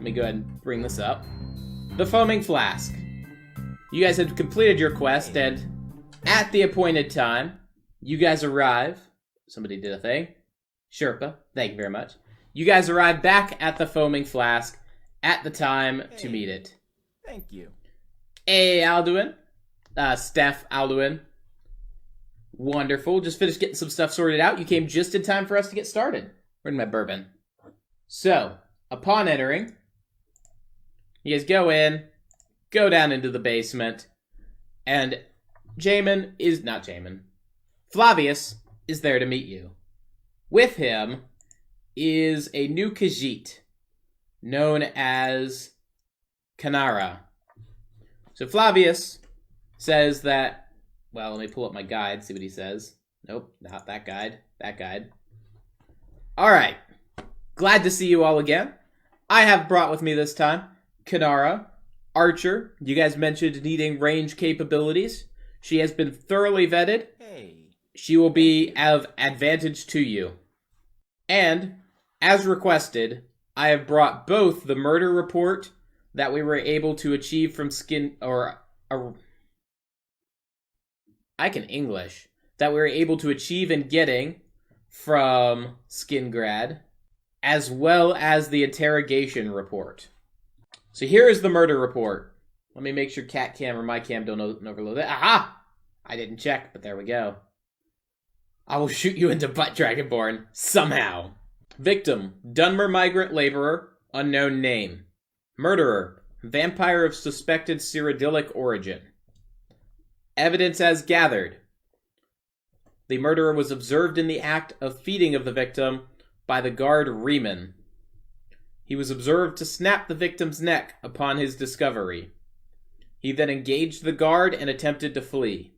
me go ahead and bring this up. The Foaming Flask. You guys have completed your quest, and at the appointed time, you guys arrive. Somebody did a thing. Sherpa, thank you very much. You guys arrive back at the Foaming Flask at the time to meet it. Thank you. Hey, Alduin. Steph, Alduin. Wonderful. Just finished getting some stuff sorted out. You came just in time for us to get started. Where's my bourbon? So, upon entering, you guys go in, go down into the basement, and Flavius is there to meet you. With him is a new Khajiit, known as Kanara. So Flavius says that, well, let me pull up my guide, see what he says. Nope, not that guide, that guide. Alright, glad to see you all again. I have brought with me this time Kanara, Archer. You guys mentioned needing range capabilities. She has been thoroughly vetted. She will be of advantage to you. And, as requested, I have brought both the murder report that we were able to achieve from that we were able to achieve in getting from Skingrad, as well as the interrogation report. So here is the murder report. Let me make sure cat cam or my cam don't overload it. Aha! I didn't check, but there we go. I will shoot you into butt, Dragonborn, somehow. Victim, Dunmer migrant laborer, unknown name. Murderer, vampire of suspected Cyrodiilic origin. Evidence as gathered. The murderer was observed in the act of feeding of the victim by the guard Riemann. He was observed to snap the victim's neck upon his discovery. He then engaged the guard and attempted to flee.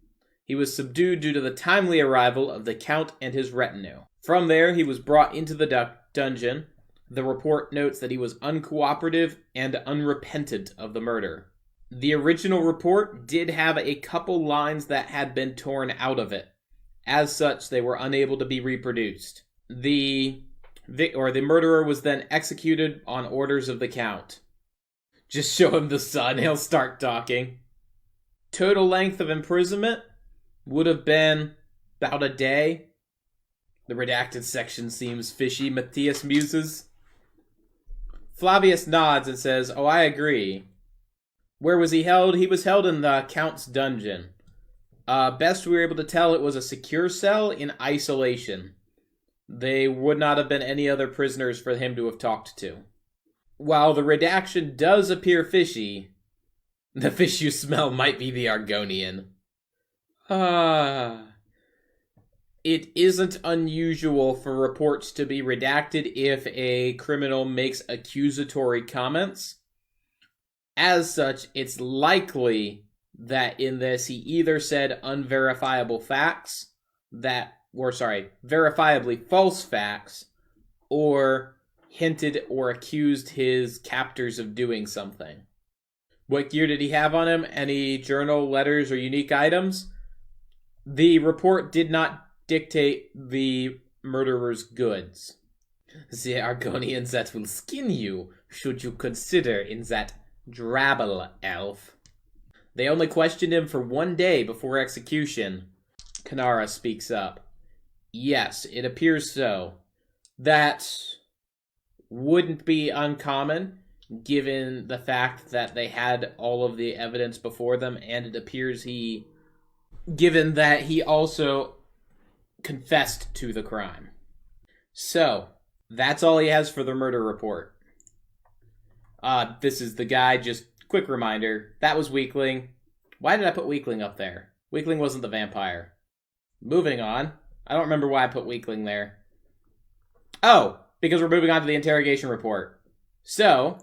He was subdued due to the timely arrival of the Count and his retinue. From there, he was brought into the dungeon. The report notes that he was uncooperative and unrepentant of the murder. The original report did have a couple lines that had been torn out of it. As such, they were unable to be reproduced. The murderer was then executed on orders of the Count. Just show him the sun, he'll start talking. Total length of imprisonment would have been about a day. The redacted section seems fishy, Matthias muses. Flavius nods and says, "Oh, I agree." Where was he held? He was held in the Count's dungeon. Best we were able to tell, it was a secure cell in isolation. They would not have been any other prisoners for him to have talked to. While the redaction does appear fishy, the fish you smell might be the Argonian. It isn't unusual for reports to be redacted if a criminal makes accusatory comments. As such, it's likely that in this he either said unverifiable facts verifiably false facts, or hinted or accused his captors of doing something. What gear did he have on him? Any journal, letters, or unique items? The report did not dictate the murderer's goods. The Argonians that will skin you, should you consider in that drabble elf. They only questioned him for 1 day before execution. Kanara speaks up. Yes, it appears so. That wouldn't be uncommon, given the fact that they had all of the evidence before them, and it appears given that he also confessed to the crime. So, that's all he has for the murder report. This is the guy, just quick reminder, that was Weakling. Why did I put Weakling up there? Weakling wasn't the vampire. Moving on. I don't remember why I put Weakling there. Oh, because we're moving on to the interrogation report. So,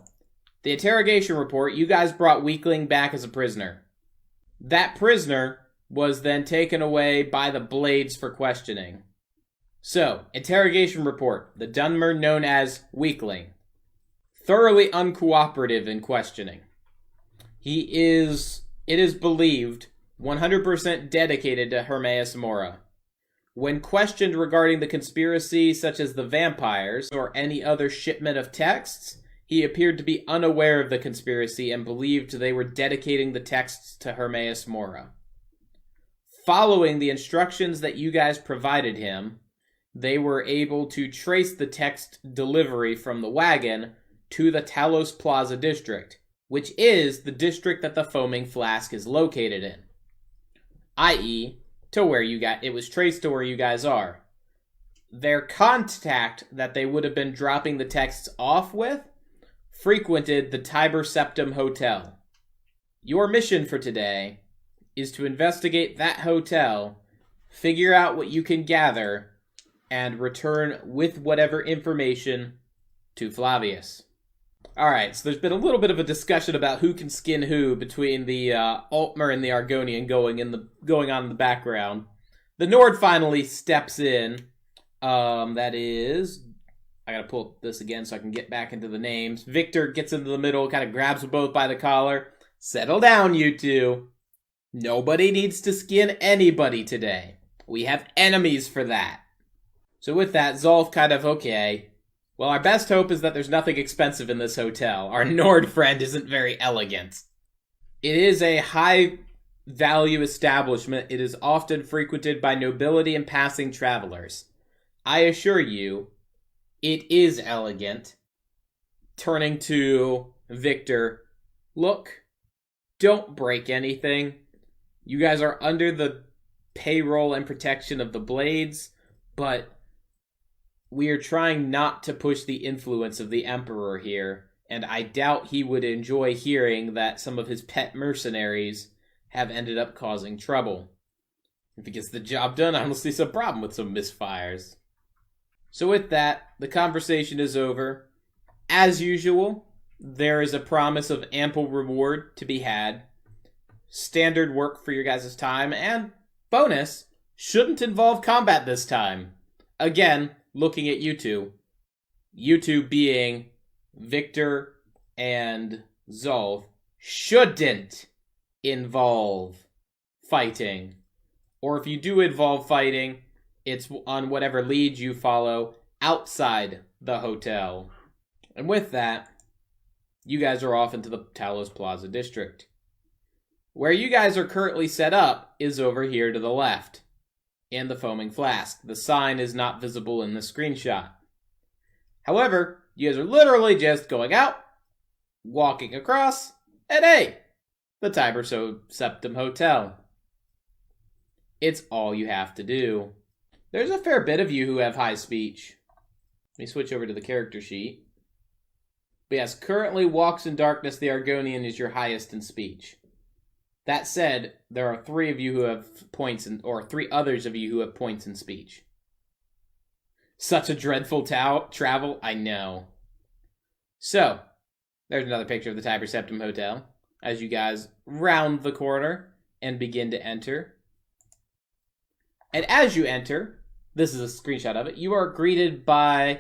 the interrogation report, you guys brought Weakling back as a prisoner. That prisoner was then taken away by the Blades for questioning. So, interrogation report, the Dunmer known as Weakling. Thoroughly uncooperative in questioning. It is believed, 100% dedicated to Hermaeus Mora. When questioned regarding the conspiracy, such as the vampires or any other shipment of texts, He appeared to be unaware of the conspiracy and believed they were dedicating the texts to Hermaeus Mora. Following the instructions that you guys provided him, they were able to trace the text delivery from the wagon to the Talos Plaza district, which is the district that the foaming flask is located in, i.e., to where it was traced to where you guys are. Their contact that they would have been dropping the texts off with frequented the Tiber Septim Hotel. Your mission for today is to investigate that hotel, figure out what you can gather, and return with whatever information to Flavius. Alright, so there's been a little bit of a discussion about who can skin who between the Altmer and the Argonian going on in the background. The Nord finally steps in. That is... I gotta pull this again so I can get back into the names. Victor gets into the middle, kind of grabs them both by the collar. Settle down, you two. Nobody needs to skin anybody today. We have enemies for that. So with that, Zolf kind of, okay. Well, our best hope is that there's nothing expensive in this hotel. Our Nord friend isn't very elegant. It is a high-value establishment. It is often frequented by nobility and passing travelers. I assure you, it is elegant. Turning to Victor, look, don't break anything. You guys are under the payroll and protection of the Blades, but we are trying not to push the influence of the Emperor here, and I doubt he would enjoy hearing that some of his pet mercenaries have ended up causing trouble. If he gets the job done, I don't see some problem with some misfires. So with that, the conversation is over. As usual, there is a promise of ample reward to be had. Standard work for your guys' time, and bonus, shouldn't involve combat this time. Again, looking at you two being Victor and Zolf, shouldn't involve fighting. Or if you do involve fighting, it's on whatever lead you follow outside the hotel. And with that, you guys are off into the Talos Plaza district. Where you guys are currently set up is over here to the left, in the foaming flask. The sign is not visible in the screenshot. However, you guys are literally just going out, walking across, and hey, the Tiber Septim Hotel. It's all you have to do. There's a fair bit of you who have high speech. Let me switch over to the character sheet. But yes, currently Walks in Darkness the Argonian is your highest in speech. That said, there are 3 of you who have points or 3 others of you who have points in speech. Such a dreadful travel, I know. So, there's another picture of the Tiber Septim Hotel as you guys round the corner and begin to enter. And as you enter, this is a screenshot of it, you are greeted by...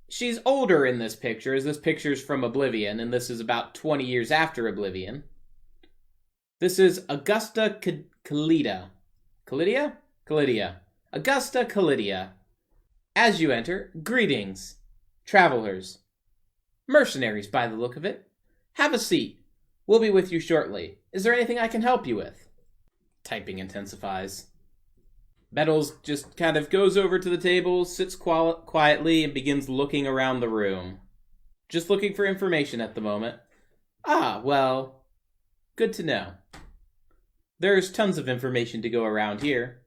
She's older in this picture, as this picture's from Oblivion, and this is about 20 years after Oblivion. This is Augusta Calidia. Calidia. Augusta Calidia. As you enter, greetings, travelers. Mercenaries, by the look of it. Have a seat. We'll be with you shortly. Is there anything I can help you with? Typing intensifies. Metals just kind of goes over to the table, sits quietly, and begins looking around the room. Just looking for information at the moment. Ah, well, good to know. There's tons of information to go around here.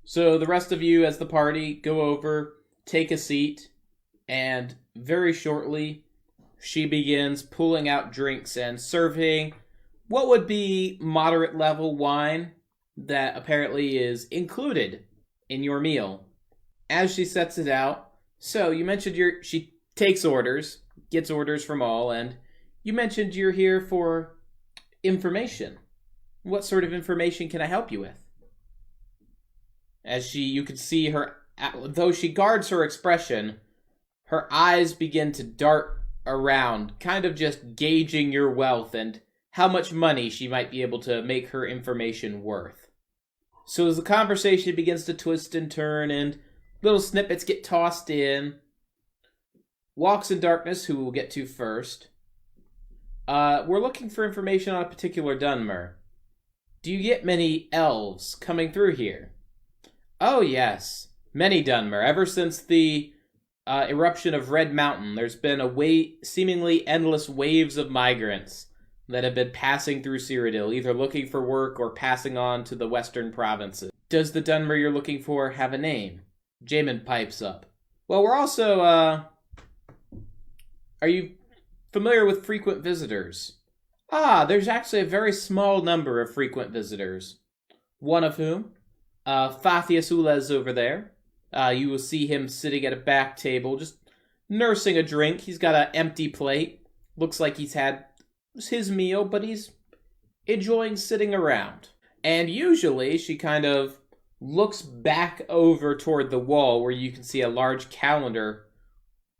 So the rest of you as the party go over, take a seat, and very shortly she begins pulling out drinks and serving what would be moderate level wine that apparently is included in your meal. As she sets it out, so you mentioned she takes orders, gets orders from all, and you mentioned you're here for information. What sort of information can I help you with? As you can see her, though she guards her expression, her eyes begin to dart around, kind of just gauging your wealth and how much money she might be able to make her information worth. So as the conversation begins to twist and turn and little snippets get tossed in, Walks in Darkness, who we'll get to first. We're looking for information on a particular Dunmer. Do you get many elves coming through here? Oh, yes. Many Dunmer. Ever since the eruption of Red Mountain, there's been seemingly endless waves of migrants that have been passing through Cyrodiil, either looking for work or passing on to the western provinces. Does the Dunmer you're looking for have a name? Jamin pipes up. Well, we're also, are you familiar with frequent visitors? Ah, there's actually a very small number of frequent visitors. One of whom, Fathius Ulez over there. You will see him sitting at a back table, just nursing a drink. He's got an empty plate. Looks like he's had his meal, but he's enjoying sitting around. And usually she kind of looks back over toward the wall where you can see a large calendar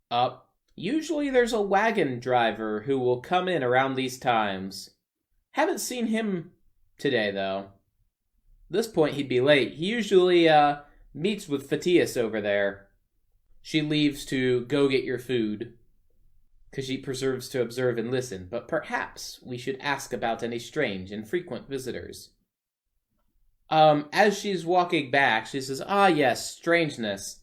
up. Usually there's a wagon driver who will come in around these times. Haven't seen him today, though. At this point, he'd be late. He usually meets with Fatius over there. She leaves to go get your food, because she preserves to observe and listen. But perhaps we should ask about any strange and frequent visitors. As she's walking back, she says, "Ah, yes, strangeness.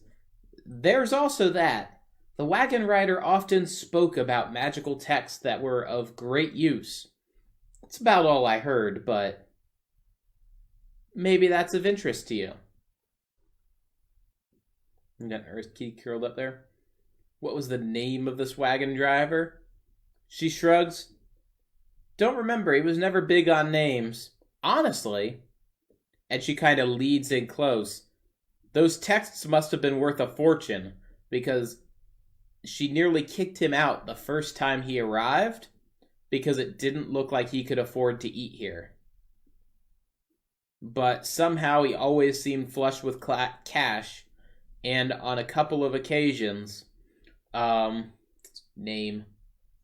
There's also that. The wagon rider often spoke about magical texts that were of great use. That's about all I heard, but maybe that's of interest to you." You got an earth key curled up there. What was the name of this wagon driver? She shrugs. Don't remember, he was never big on names. Honestly. And she kind of leads in close. Those texts must have been worth a fortune, because she nearly kicked him out the first time he arrived, because it didn't look like he could afford to eat here. But somehow he always seemed flush with cash, and on a couple of occasions,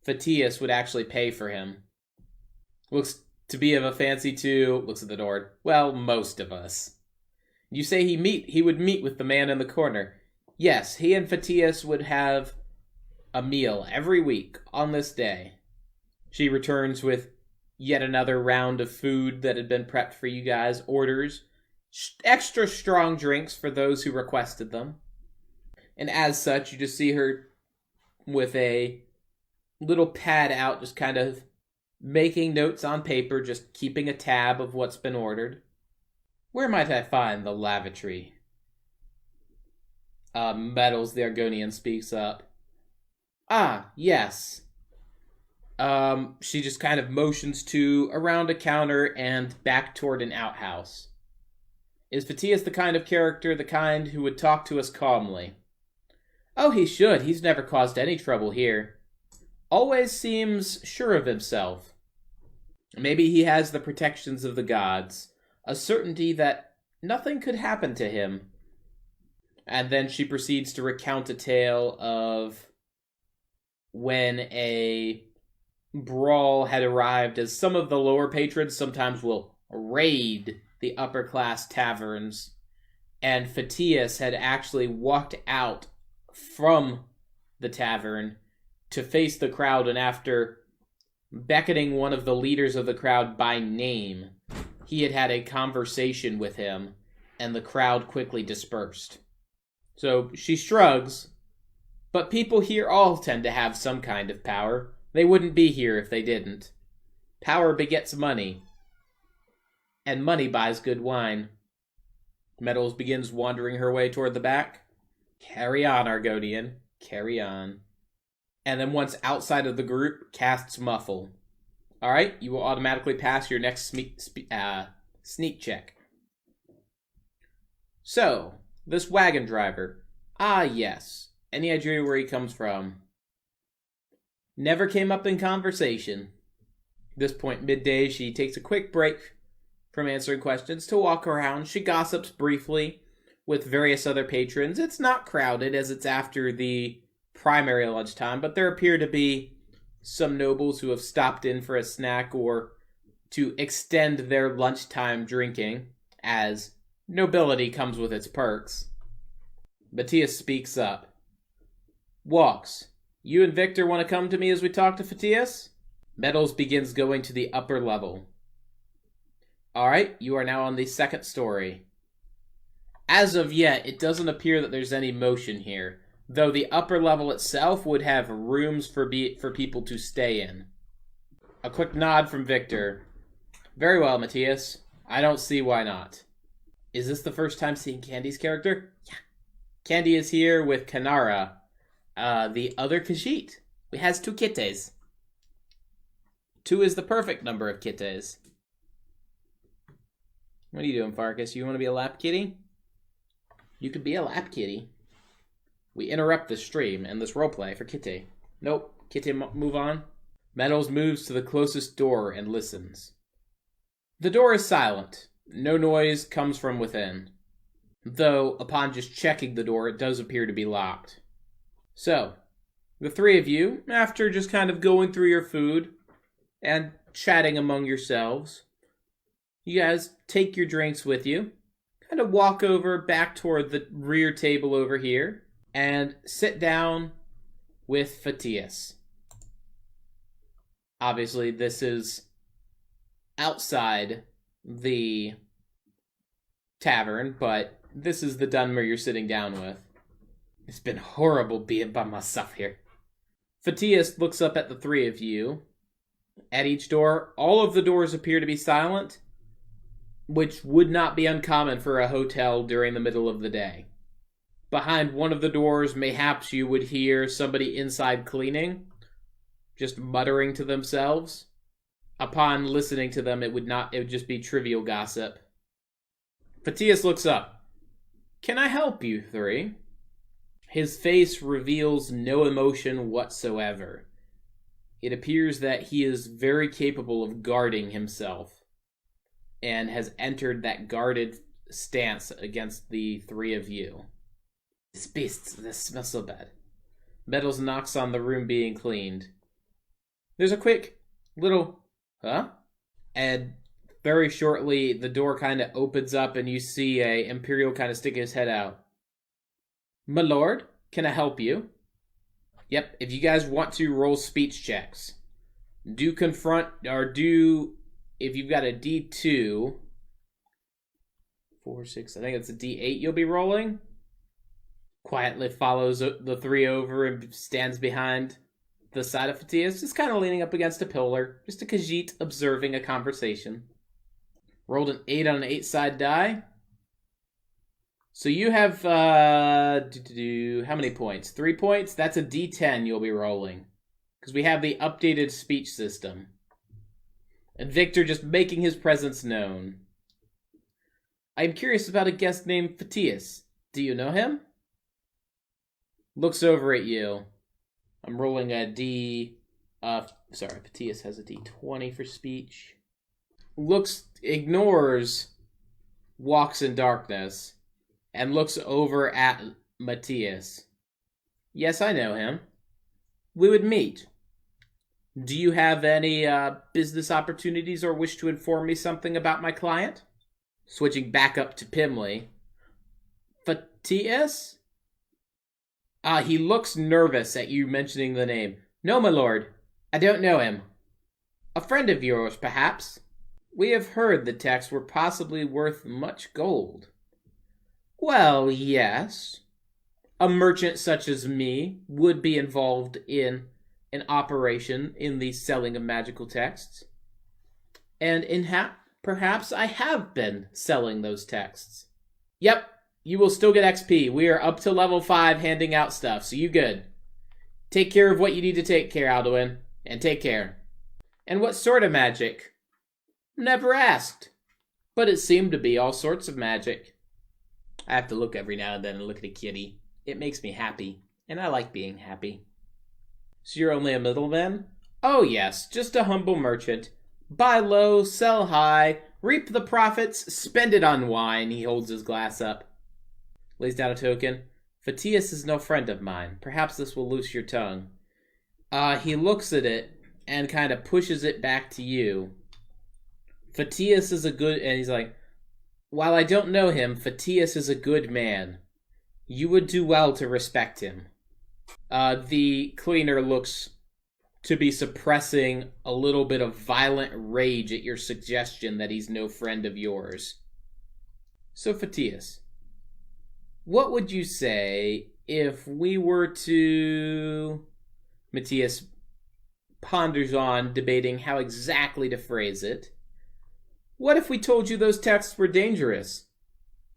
Fatius would actually pay for him. Looks to be of a fancy too. Looks at the door. Well, most of us. You say he would meet with the man in the corner. Yes, he and Fatius would have a meal every week on this day. She returns with yet another round of food that had been prepped for you guys. Orders extra strong drinks for those who requested them. And as such, you just see her with a little pad out, just kind of making notes on paper, just keeping a tab of what's been ordered. Where might I find the lavatory? Metals, the Argonian speaks up. Ah, yes. She just kind of motions to around a counter and back toward an outhouse. Is Fatius the kind who would talk to us calmly? Oh, he should. He's never caused any trouble here. Always seems sure of himself. Maybe he has the protections of the gods, a certainty that nothing could happen to him. And then she proceeds to recount a tale of when a brawl had arrived, as some of the lower patrons sometimes will raid the upper class taverns, and Fatius had actually walked out from the tavern to face the crowd, and after beckoning one of the leaders of the crowd by name, he had had a conversation with him, and the crowd quickly dispersed. So she shrugs, but people here all tend to have some kind of power. They wouldn't be here if they didn't. Power begets money, and money buys good wine. Metals begins wandering her way toward the back. Carry on, Argonian. Carry on. And then once outside of the group, casts Muffle. Alright, you will automatically pass your next sneak check. So, this wagon driver. Ah, yes. Any idea where he comes from? Never came up in conversation. At this point, midday, she takes a quick break from answering questions to walk around. She gossips briefly with various other patrons. It's not crowded as it's after the primary lunchtime, but there appear to be some nobles who have stopped in for a snack or to extend their lunchtime drinking, as nobility comes with its perks. Matthias speaks up. Walks. You and Victor want to come to me as we talk to Fatius? Metals begins going to the upper level. Alright, you are now on the second story. As of yet, it doesn't appear that there's any motion here, though the upper level itself would have rooms for people to stay in. A quick nod from Victor. Very well, Matthias. I don't see why not. Is this the first time seeing Candy's character? Yeah. Candy is here with Kanara, the other Khajiit. We has 2 kittes. 2 is the perfect number of kittes. What are you doing, Farkas? You want to be a lap kitty? You could be a lap kitty. We interrupt the stream and this roleplay for Kitty. Nope. Kitty, move on. Metals moves to the closest door and listens. The door is silent. No noise comes from within. Though, upon just checking the door, it does appear to be locked. So, the 3 of you, after just kind of going through your food and chatting among yourselves, you guys take your drinks with you, kind of walk over back toward the rear table over here, and sit down with Fatius. Obviously, this is outside the tavern, but this is the Dunmer you're sitting down with. It's been horrible being by myself here. Fatius looks up at the 3 of you. At each door, all of the doors appear to be silent, which would not be uncommon for a hotel during the middle of the day. Behind one of the doors, mayhaps you would hear somebody inside cleaning, just muttering to themselves. Upon listening to them, it would just be trivial gossip. Fatius looks up. Can I help you 3? His face reveals no emotion whatsoever. It appears that he is very capable of guarding himself, and has entered that guarded stance against the 3 of you. This beast, this smells so bad. Metals knocks on the room being cleaned. There's a quick little, huh? And very shortly, the door kind of opens up and you see a Imperial kind of stick his head out. My lord, can I help you? Yep, if you guys want to roll speech checks, do confront, or do, if you've got a D2, 4, 6, I think it's a D8 you'll be rolling. Quietly follows the 3 over and stands behind the side of Fatius, just kind of leaning up against a pillar, just a Khajiit observing a conversation. Rolled an 8 on an 8-side die. So you have, how many points? 3 points? That's a D10 you'll be rolling. Because we have the updated speech system. And Victor just making his presence known. I'm curious about a guest named Fatius. Do you know him? Looks over at you. I'm rolling a Fatius has a D20 for speech. Ignores Walks in Darkness, and looks over at Matthias. Yes, I know him. We would meet. Do you have any business opportunities or wish to inform me something about my client? Switching back up to Pimley. Fatius? He looks nervous at you mentioning the name. No, my lord. I don't know him. A friend of yours, perhaps? We have heard the texts were possibly worth much gold. Well, yes. A merchant such as me would be involved in an operation in the selling of magical texts. And perhaps I have been selling those texts. Yep, you will still get XP. We are up to level 5 handing out stuff, so you good. Take care of what you need to take care, Alduin, and take care. And what sort of magic? Never asked. But it seemed to be all sorts of magic. I have to look every now and then and look at a kitty. It makes me happy, and I like being happy. So you're only a middleman? Oh yes, just a humble merchant. Buy low, sell high, reap the profits, spend it on wine. He holds his glass up. Lays down a token. Fatius is no friend of mine. Perhaps this will loose your tongue. He looks at it and kind of pushes it back to you. Fatius is a good... And he's like, while I don't know him, Fatius is a good man. You would do well to respect him. The cleaner looks to be suppressing a little bit of violent rage at your suggestion that he's no friend of yours. So, Fatius, what would you say if we were to... Matthias ponders on, debating how exactly to phrase it. What if we told you those texts were dangerous?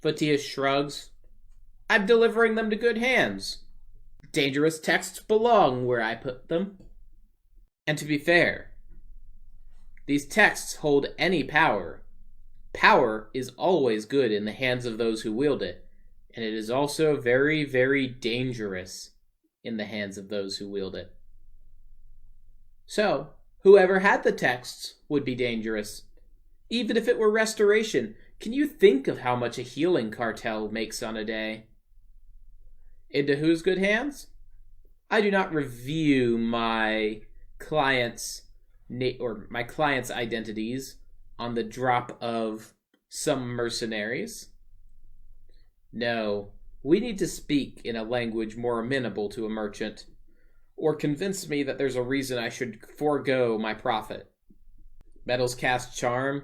Fatius shrugs. I'm delivering them to good hands. Dangerous texts belong where I put them. And to be fair, these texts hold any power. Power is always good in the hands of those who wield it, and it is also very, very dangerous in the hands of those who wield it. So, whoever had the texts would be dangerous. Even if it were restoration, can you think of how much a healing cartel makes on a day? Into whose good hands? I do not review my clients' identities on the drop of some mercenaries. No, we need to speak in a language more amenable to a merchant, or convince me that there's a reason I should forego my profit. Metals cast charm.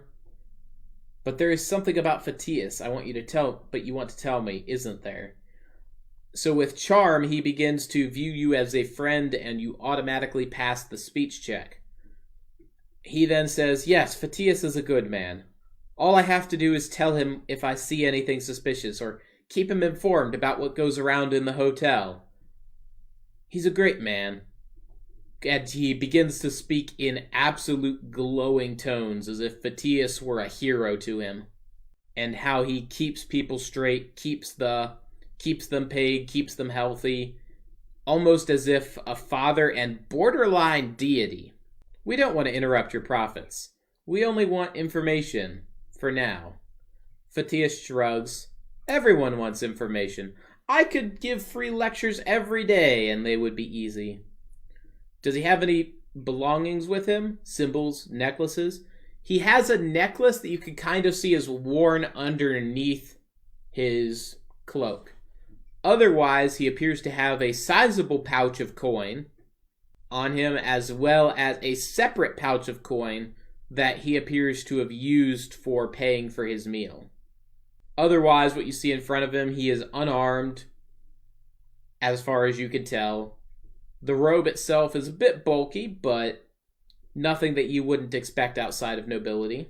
But there is something about Fatius you want to tell me, isn't there? So with charm, he begins to view you as a friend, and you automatically pass the speech check. He then says, yes, Fatius is a good man. All I have to do is tell him if I see anything suspicious, or keep him informed about what goes around in the hotel. He's a great man. And he begins to speak in absolute glowing tones, as if Fatius were a hero to him. And how he keeps people straight, keeps them paid, keeps them healthy, almost as if a father and borderline deity. We don't want to interrupt your profits. We only want information, for now. Fatius shrugs. Everyone wants information. I could give free lectures every day, and they would be easy. Does he have any belongings with him? Symbols, necklaces? He has a necklace that you can kind of see is worn underneath his cloak. Otherwise, he appears to have a sizable pouch of coin on him, as well as a separate pouch of coin that he appears to have used for paying for his meal. Otherwise, what you see in front of him, he is unarmed, as far as you can tell. The robe itself is a bit bulky, but nothing that you wouldn't expect outside of nobility.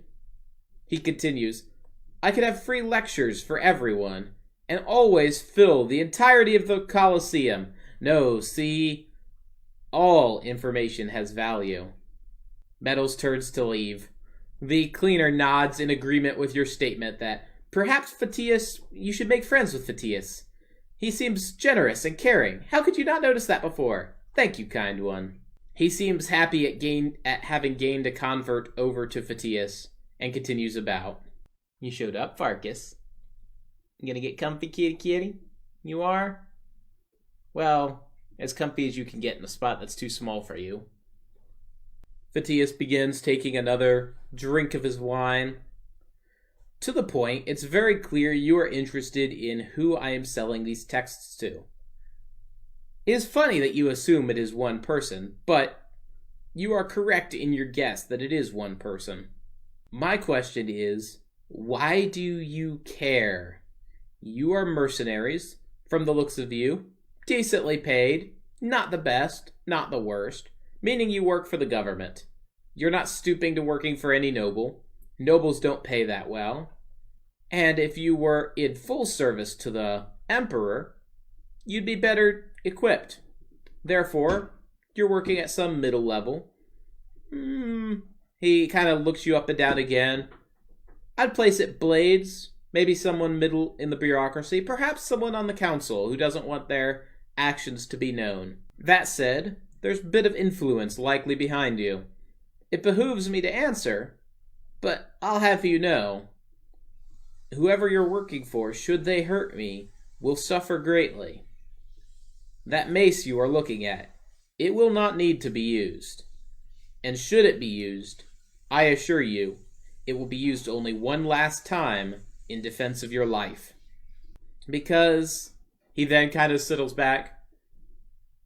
He continues, I could have free lectures for everyone, and always fill the entirety of the Colosseum. No, see, all information has value. Metals turns to leave. The cleaner nods in agreement with your statement that perhaps Fatius, you should make friends with Fatius. He seems generous and caring. How could you not notice that before? Thank you, kind one. He seems happy at having gained a convert over to Fatius, and continues about. You showed up, Farkas. You gonna get comfy, kitty? You are? Well, as comfy as you can get in a spot that's too small for you. Fatius begins taking another drink of his wine. To the point, it's very clear you are interested in who I am selling these texts to. It is funny that you assume it is one person, but you are correct in your guess that it is one person. My question is, why do you care? You are mercenaries, from the looks of you, decently paid, not the best, not the worst, meaning you work for the government. You're not stooping to working for any noble. Nobles don't pay that well. And if you were in full service to the emperor, you'd be better equipped. Therefore, you're working at some middle level. He kind of looks you up and down again. I'd place it Blades, maybe someone middle in the bureaucracy, perhaps someone on the council who doesn't want their actions to be known. That said, there's a bit of influence likely behind you. It behooves me to answer, but I'll have you know, whoever you're working for, should they hurt me, will suffer greatly. That mace you are looking at, it will not need to be used. And should it be used, I assure you, it will be used only one last time in defense of your life. Because, he then kind of settles back,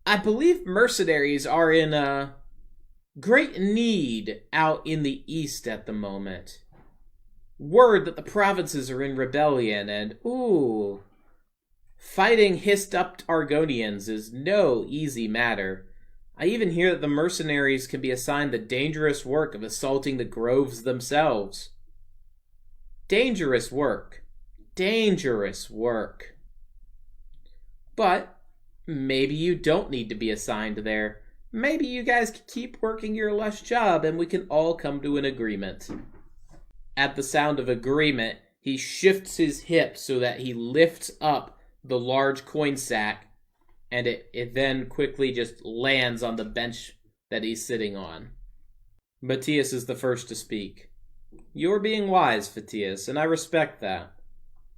I believe mercenaries are in great need out in the east at the moment. Word that the provinces are in rebellion, and fighting hissed-up Argonians is no easy matter. I even hear that the mercenaries can be assigned the dangerous work of assaulting the groves themselves. Dangerous work. Dangerous work. But maybe you don't need to be assigned there. Maybe you guys can keep working your lush job and we can all come to an agreement. At the sound of agreement, he shifts his hip so that he lifts up the large coin sack, and it then quickly just lands on the bench that he's sitting on. Matthias is the first to speak. You're being wise, Matthias, and I respect that.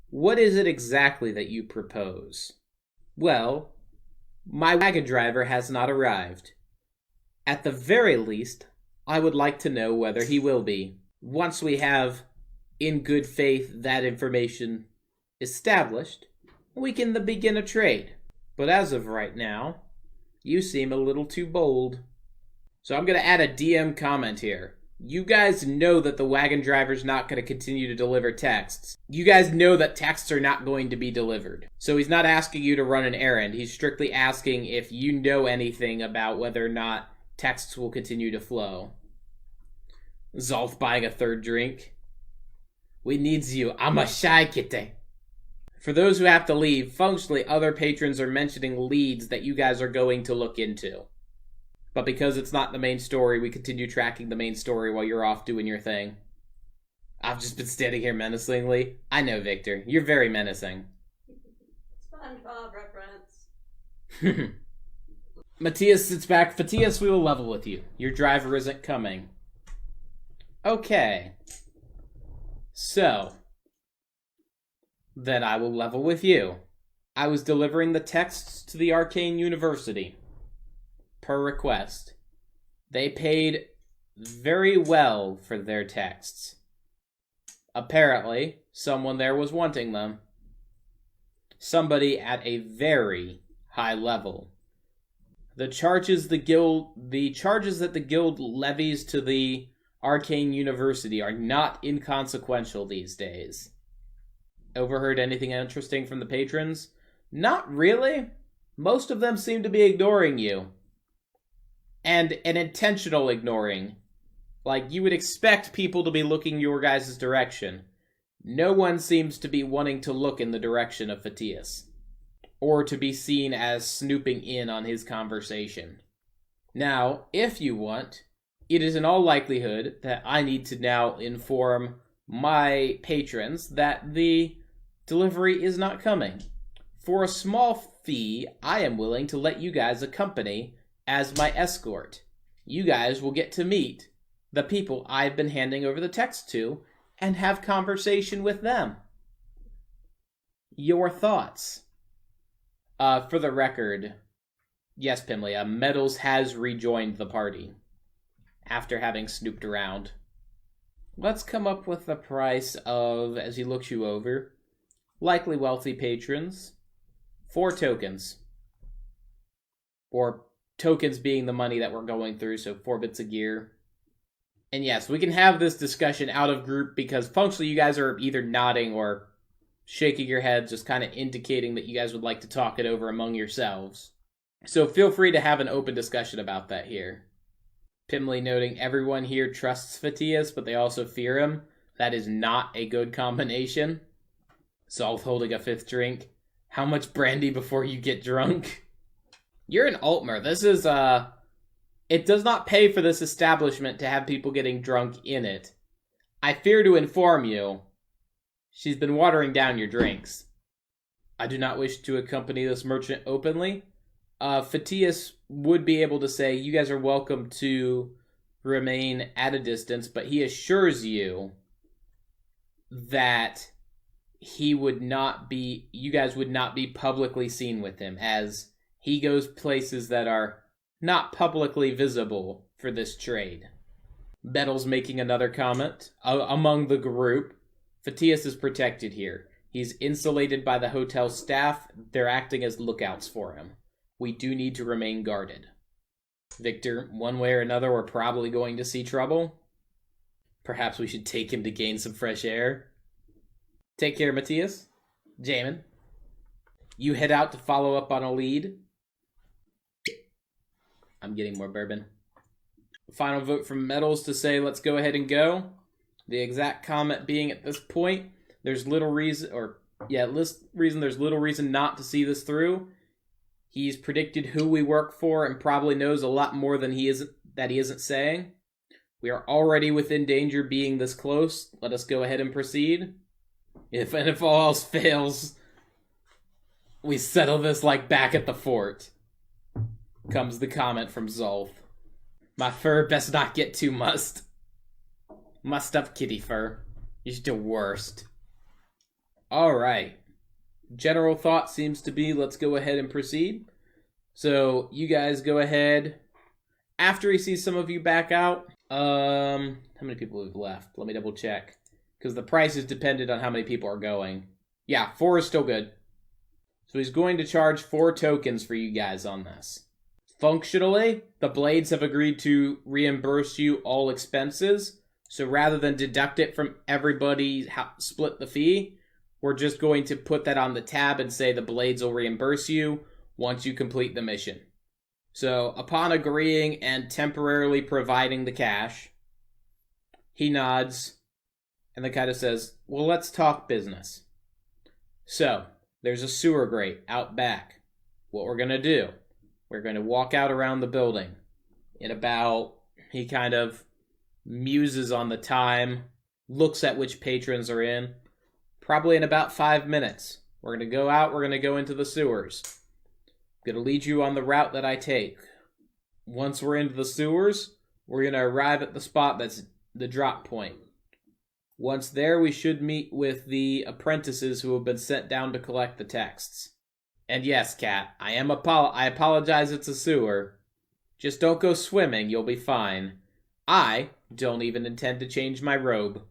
What is it exactly that you propose? Well, my wagon driver has not arrived. At the very least, I would like to know whether he will be. Once we have, in good faith, that information established, we can begin a trade. But as of right now, you seem a little too bold. So I'm going to add a DM comment here. You guys know that the wagon driver's not going to continue to deliver texts. You guys know that texts are not going to be delivered. So he's not asking you to run an errand. He's strictly asking if you know anything about whether or not texts will continue to flow. Zolf buying a third drink. We needs you. I'm a shy kitty. For those who have to leave, functionally other patrons are mentioning leads that you guys are going to look into. But because it's not the main story, we continue tracking the main story while you're off doing your thing. I've just been standing here menacingly. I know, Victor. You're very menacing. SpongeBob reference. Matthias sits back. Matthias, we will level with you. Your driver isn't coming. Okay. So, then I will level with you. I was delivering the texts to the Arcane University. Per request. They paid very well for their texts. Apparently, someone there was wanting them. Somebody at a very high level. The charges that the guild levies to the Arcane University are not inconsequential these days. Overheard anything interesting from the patrons? Not really. Most of them seem to be ignoring you. And an intentional ignoring. Like, you would expect people to be looking your guys' direction. No one seems to be wanting to look in the direction of Matthias. Or to be seen as snooping in on his conversation. Now, if you want, it is in all likelihood that I need to now inform my patrons that the delivery is not coming. For a small fee, I am willing to let you guys accompany as my escort. You guys will get to meet the people I've been handing over the text to and have conversation with them. Your thoughts? For the record, yes, Pimley, Metals has rejoined the party after having snooped around. Let's come up with the price of, as he looks you over, likely wealthy patrons, 4 tokens. Or tokens being the money that we're going through, so 4 bits of gear. And yes, we can have this discussion out of group because functionally you guys are either nodding or shaking your heads, just kind of indicating that you guys would like to talk it over among yourselves. So feel free to have an open discussion about that here. Pimley noting everyone here trusts Matthias, but they also fear him. That is not a good combination. Zolf holding a 5th drink. How much brandy before you get drunk? You're an Altmer. This is, it does not pay for this establishment to have people getting drunk in it. I fear to inform you, she's been watering down your drinks. I do not wish to accompany this merchant openly. Matthias would be able to say, you guys are welcome to remain at a distance, but he assures you that you guys would not be publicly seen with him, as he goes places that are not publicly visible for this trade. Bettel's making another comment. Among the group, Matthias is protected here. He's insulated by the hotel staff. They're acting as lookouts for him. we do need to remain guarded. Victor, one way or another, we're probably going to see trouble. Perhaps we should take him to gain some fresh air. Take care, Matthias. Jamin, you head out to follow up on a lead. I'm getting more bourbon. Final vote from Metals to say let's go ahead and go. The exact comment being at this point, there's little reason, there's little reason not to see this through. He's predicted who we work for and probably knows a lot more than he isn't saying. We are already within danger being this close. Let us go ahead and proceed. If all else fails, we settle this like back at the fort. Comes the comment from Zolf. My fur best not get too mussed. Mussed up kitty fur. You're the worst. Alright. General thought seems to be let's go ahead and proceed. So you guys go ahead. After he sees some of you back out, how many people have left? Let me double check. Because the price is dependent on how many people are going. Yeah, 4 is still good. So he's going to charge 4 tokens for you guys on this. Functionally, the Blades have agreed to reimburse you all expenses. So rather than deduct it from everybody, split the fee, we're just going to put that on the tab and say the Blades will reimburse you once you complete the mission. So upon agreeing and temporarily providing the cash, he nods and then kind of says, well, let's talk business. So there's a sewer grate out back. What we're going to do, we're going to walk out around the building in about, he kind of muses on the time, looks at which patrons are in, probably in about 5 minutes. We're going to go out, we're going to go into the sewers. I'm going to lead you on the route that I take. Once we're into the sewers, we're going to arrive at the spot that's the drop point. Once there, we should meet with the apprentices who have been sent down to collect the texts. And yes, Kat, I apologize it's a sewer. Just don't go swimming, you'll be fine. I don't even intend to change my robe.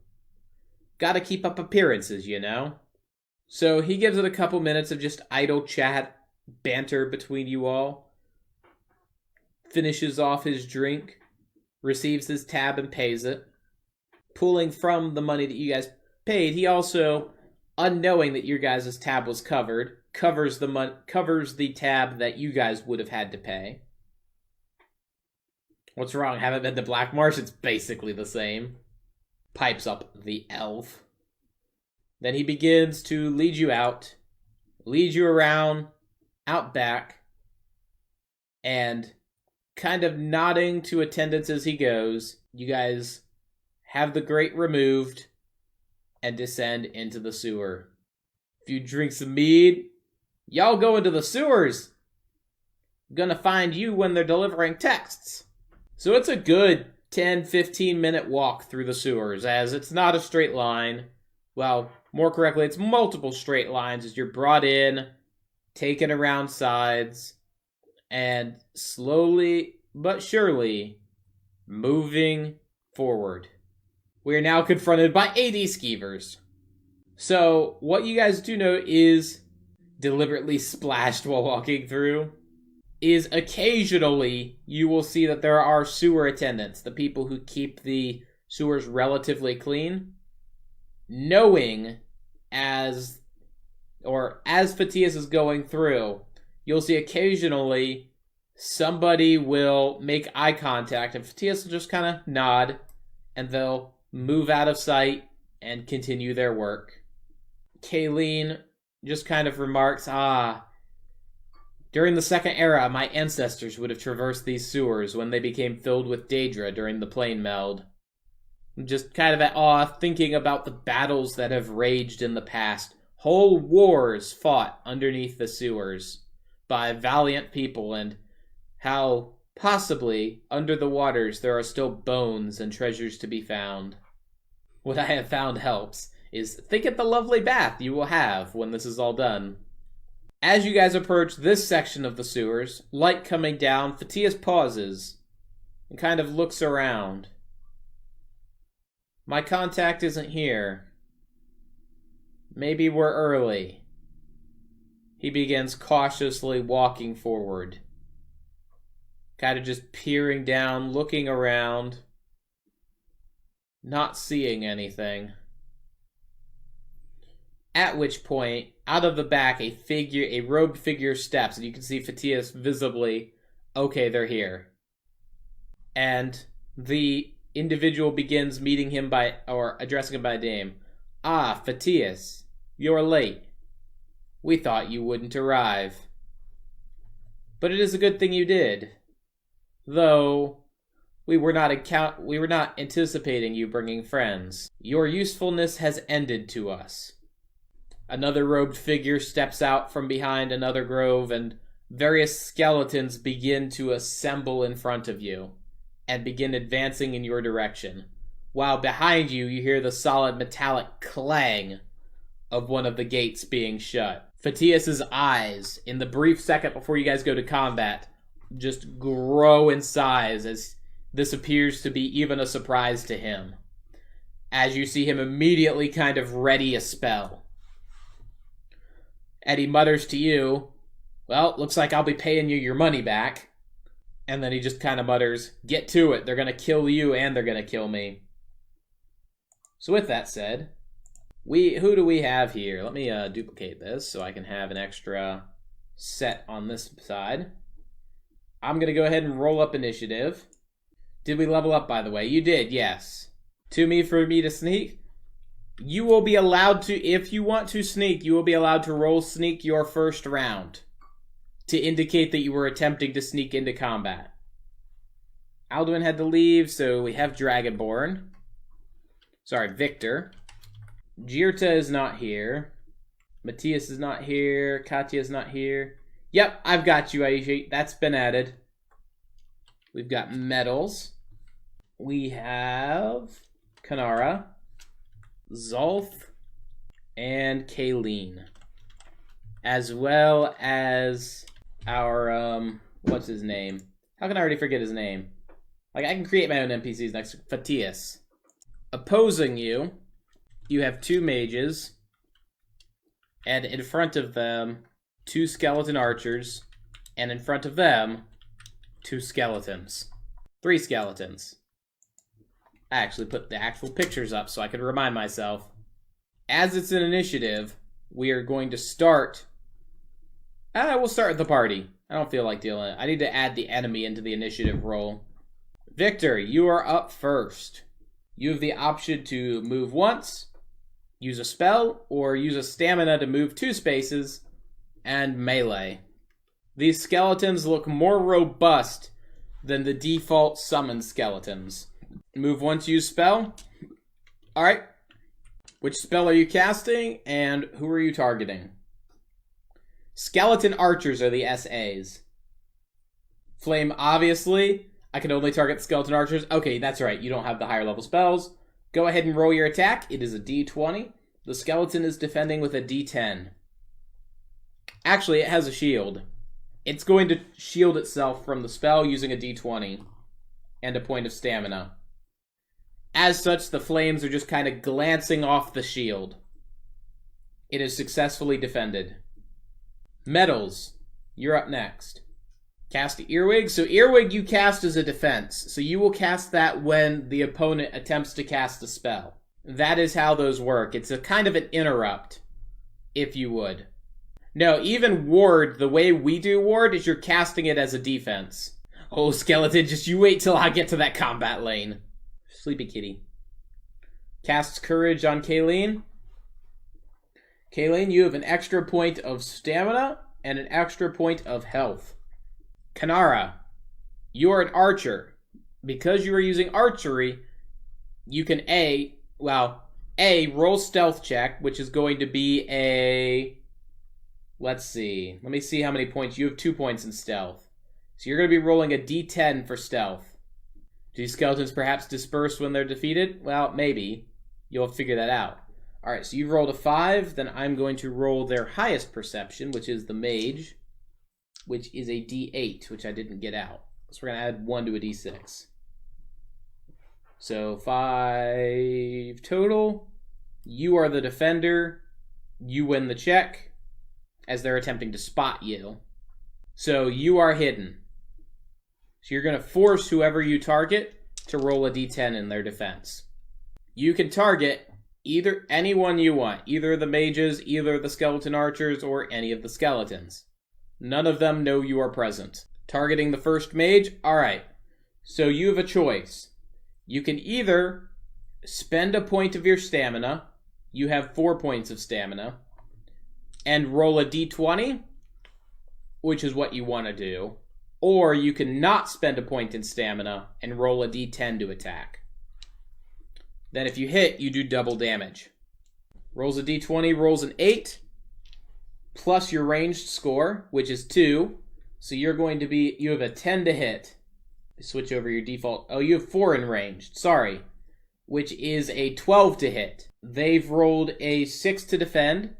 Gotta keep up appearances, you know? So he gives it a couple minutes of just idle chat, banter between you all. Finishes off his drink, receives his tab and pays it. Pulling from the money that you guys paid, he also, unknowing that your guys' tab was covered, covers the tab that you guys would have had to pay. What's wrong? Haven't been to Black Marsh? It's basically the same. Pipes up the elf. Then he begins to lead you out, lead you around, out back, and kind of nodding to attendants as he goes, you guys have the grate removed and descend into the sewer. If you drink some mead, y'all go into the sewers. Gonna find you when they're delivering texts. So it's a good 10-15 minute walk through the sewers, as it's not a straight line. Well, more correctly, it's multiple straight lines as you're brought in, taken around sides, and slowly but surely moving forward. We are now confronted by 80 skeevers. So what you guys do know is deliberately splashed while walking through is occasionally you will see that there are sewer attendants, the people who keep the sewers relatively clean, knowing as Fatius is going through, you'll see occasionally somebody will make eye contact and Fatius will just kind of nod and they'll move out of sight and continue their work. Kayleen just kind of remarks, during the Second Era, my ancestors would have traversed these sewers when they became filled with Daedra during the plane meld. I'm just kind of at awe thinking about the battles that have raged in the past. Whole wars fought underneath the sewers by valiant people, and how possibly under the waters there are still bones and treasures to be found. What I have found helps is think of the lovely bath you will have when this is all done. As you guys approach this section of the sewers, light coming down, Fatius pauses and kind of looks around. My contact isn't here. Maybe we're early. He begins cautiously walking forward. Kind of just peering down, looking around. Not seeing anything. At which point, out of the back, a robed figure steps, and you can see Fatius visibly. Okay, they're here. And the individual begins meeting him or addressing him by name. Ah, Fatius, you're late. We thought you wouldn't arrive. But it is a good thing you did. Though, we were not anticipating you bringing friends. Your usefulness has ended to us. Another robed figure steps out from behind another grove, and various skeletons begin to assemble in front of you and begin advancing in your direction. While behind you, you hear the solid metallic clang of one of the gates being shut. Fatius's eyes, in the brief second before you guys go to combat, just grow in size as this appears to be even a surprise to him. As you see him immediately kind of ready a spell. And he mutters to you, well, looks like I'll be paying you your money back. And then he just kind of mutters, get to it. They're going to kill you and they're going to kill me. So with that said, who do we have here? Let me duplicate this so I can have an extra set on this side. I'm going to go ahead and roll up initiative. Did we level up, by the way? You did, yes. For me to sneak. You will be allowed to, if you want to sneak, you will be allowed to roll sneak your first round to indicate that you were attempting to sneak into combat. Alduin had to leave, so we have Dragonborn. Sorry, Victor. Girta is not here. Matthias is not here. Katya is not here. Yep, I've got you, Aishi. That's been added. We've got medals. We have Kanara, Zolf, and Kayleen. As well as our, what's his name? How can I already forget his name? Like, I can create my own NPCs next to Fatius. Opposing you, you have 2 mages, and in front of them, 2 skeleton archers, and in front of them, 2 skeletons. 3 skeletons. I actually put the actual pictures up so I could remind myself. As it's an initiative, we are going to start. We'll start with the party. I don't feel like dealing it. I need to add the enemy into the initiative roll. Victor, you are up first. You have the option to move once, use a spell, or use a stamina to move 2 spaces, and melee. These skeletons look more robust than the default summon skeletons. Move once, use spell. Alright. Which spell are you casting, and who are you targeting? Skeleton archers are the SAs. Flame, obviously. I can only target skeleton archers. Okay, that's right. You don't have the higher level spells. Go ahead and roll your attack. It is a D20. The skeleton is defending with a D10. Actually, it has a shield. It's going to shield itself from the spell using a D20 and a point of stamina. As such, the flames are just kind of glancing off the shield. It is successfully defended. Metals, you're up next. Cast Earwig. So Earwig you cast as a defense. So you will cast that when the opponent attempts to cast a spell. That is how those work. It's a kind of an interrupt, if you would. No, even Ward, the way we do Ward is you're casting it as a defense. Oh, Skeleton, just you wait till I get to that combat lane. Sleepy kitty. Casts Courage on Kayleen. Kayleen, you have an extra point of stamina and an extra point of health. Kanara, you are an archer. Because you are using archery, you can roll stealth check, which is going to be a... Let's see. Let me see how many points. You have 2 points in stealth. So you're going to be rolling a d10 for stealth. Do skeletons perhaps disperse when they're defeated? Well, maybe. You'll figure that out. Alright, so you've rolled a 5. Then I'm going to roll their highest perception, which is the mage, which is a d8, which I didn't get out. So we're going to add 1 to a d6. So 5 total. You are the defender. You win the check. as they're attempting to spot you. So you are hidden. So you're going to force whoever you target to roll a d10 in their defense. You can target anyone you want, either the mages, either the skeleton archers, or any of the skeletons. None of them know you are present. Targeting the first mage, alright. So you have a choice. You can either spend a point of your stamina, you have 4 points of stamina, and roll a d20, which is what you want to do. Or you can not spend a point in stamina and roll a d10 to attack. Then if you hit, you do double damage. Rolls a d20, rolls an 8, plus your ranged score, which is 2. So you have a 10 to hit. Switch over your default. Oh, you have 4 in ranged. Sorry. Which is a 12 to hit. They've rolled a 6 to defend.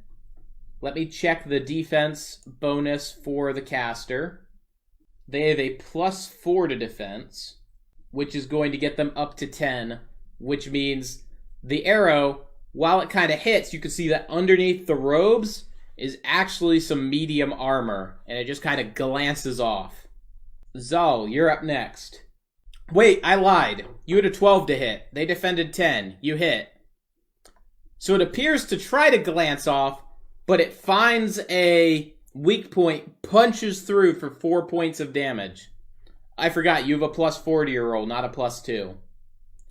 Let me check the defense bonus for the caster. They have a +4 to defense, which is going to get them up to 10, which means the arrow, while it kind of hits, you can see that underneath the robes is actually some medium armor, and it just kind of glances off. Zal, you're up next. Wait, I lied. You had a 12 to hit. They defended 10. You hit. So it appears to try to glance off, but it finds a weak point, punches through for 4 points of damage. I forgot, you have a +4 to your roll, not a +2.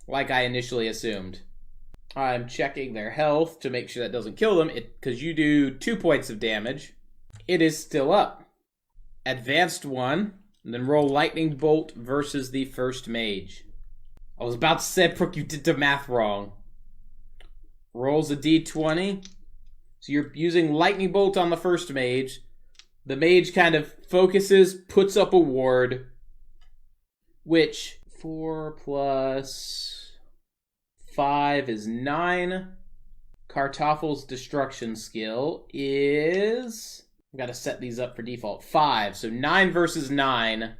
Like I initially assumed. I'm checking their health to make sure that doesn't kill them, because you do 2 points of damage. It is still up. Advanced 1, and then roll Lightning Bolt versus the first mage. I was about to say, SirProok, you did the math wrong. Rolls a d20. So you're using Lightning Bolt on the first mage. The mage kind of focuses, puts up a ward, which 4 plus 5 is 9. Kartoffel's destruction skill is... I've got to set these up for default. 5. So 9 versus 9.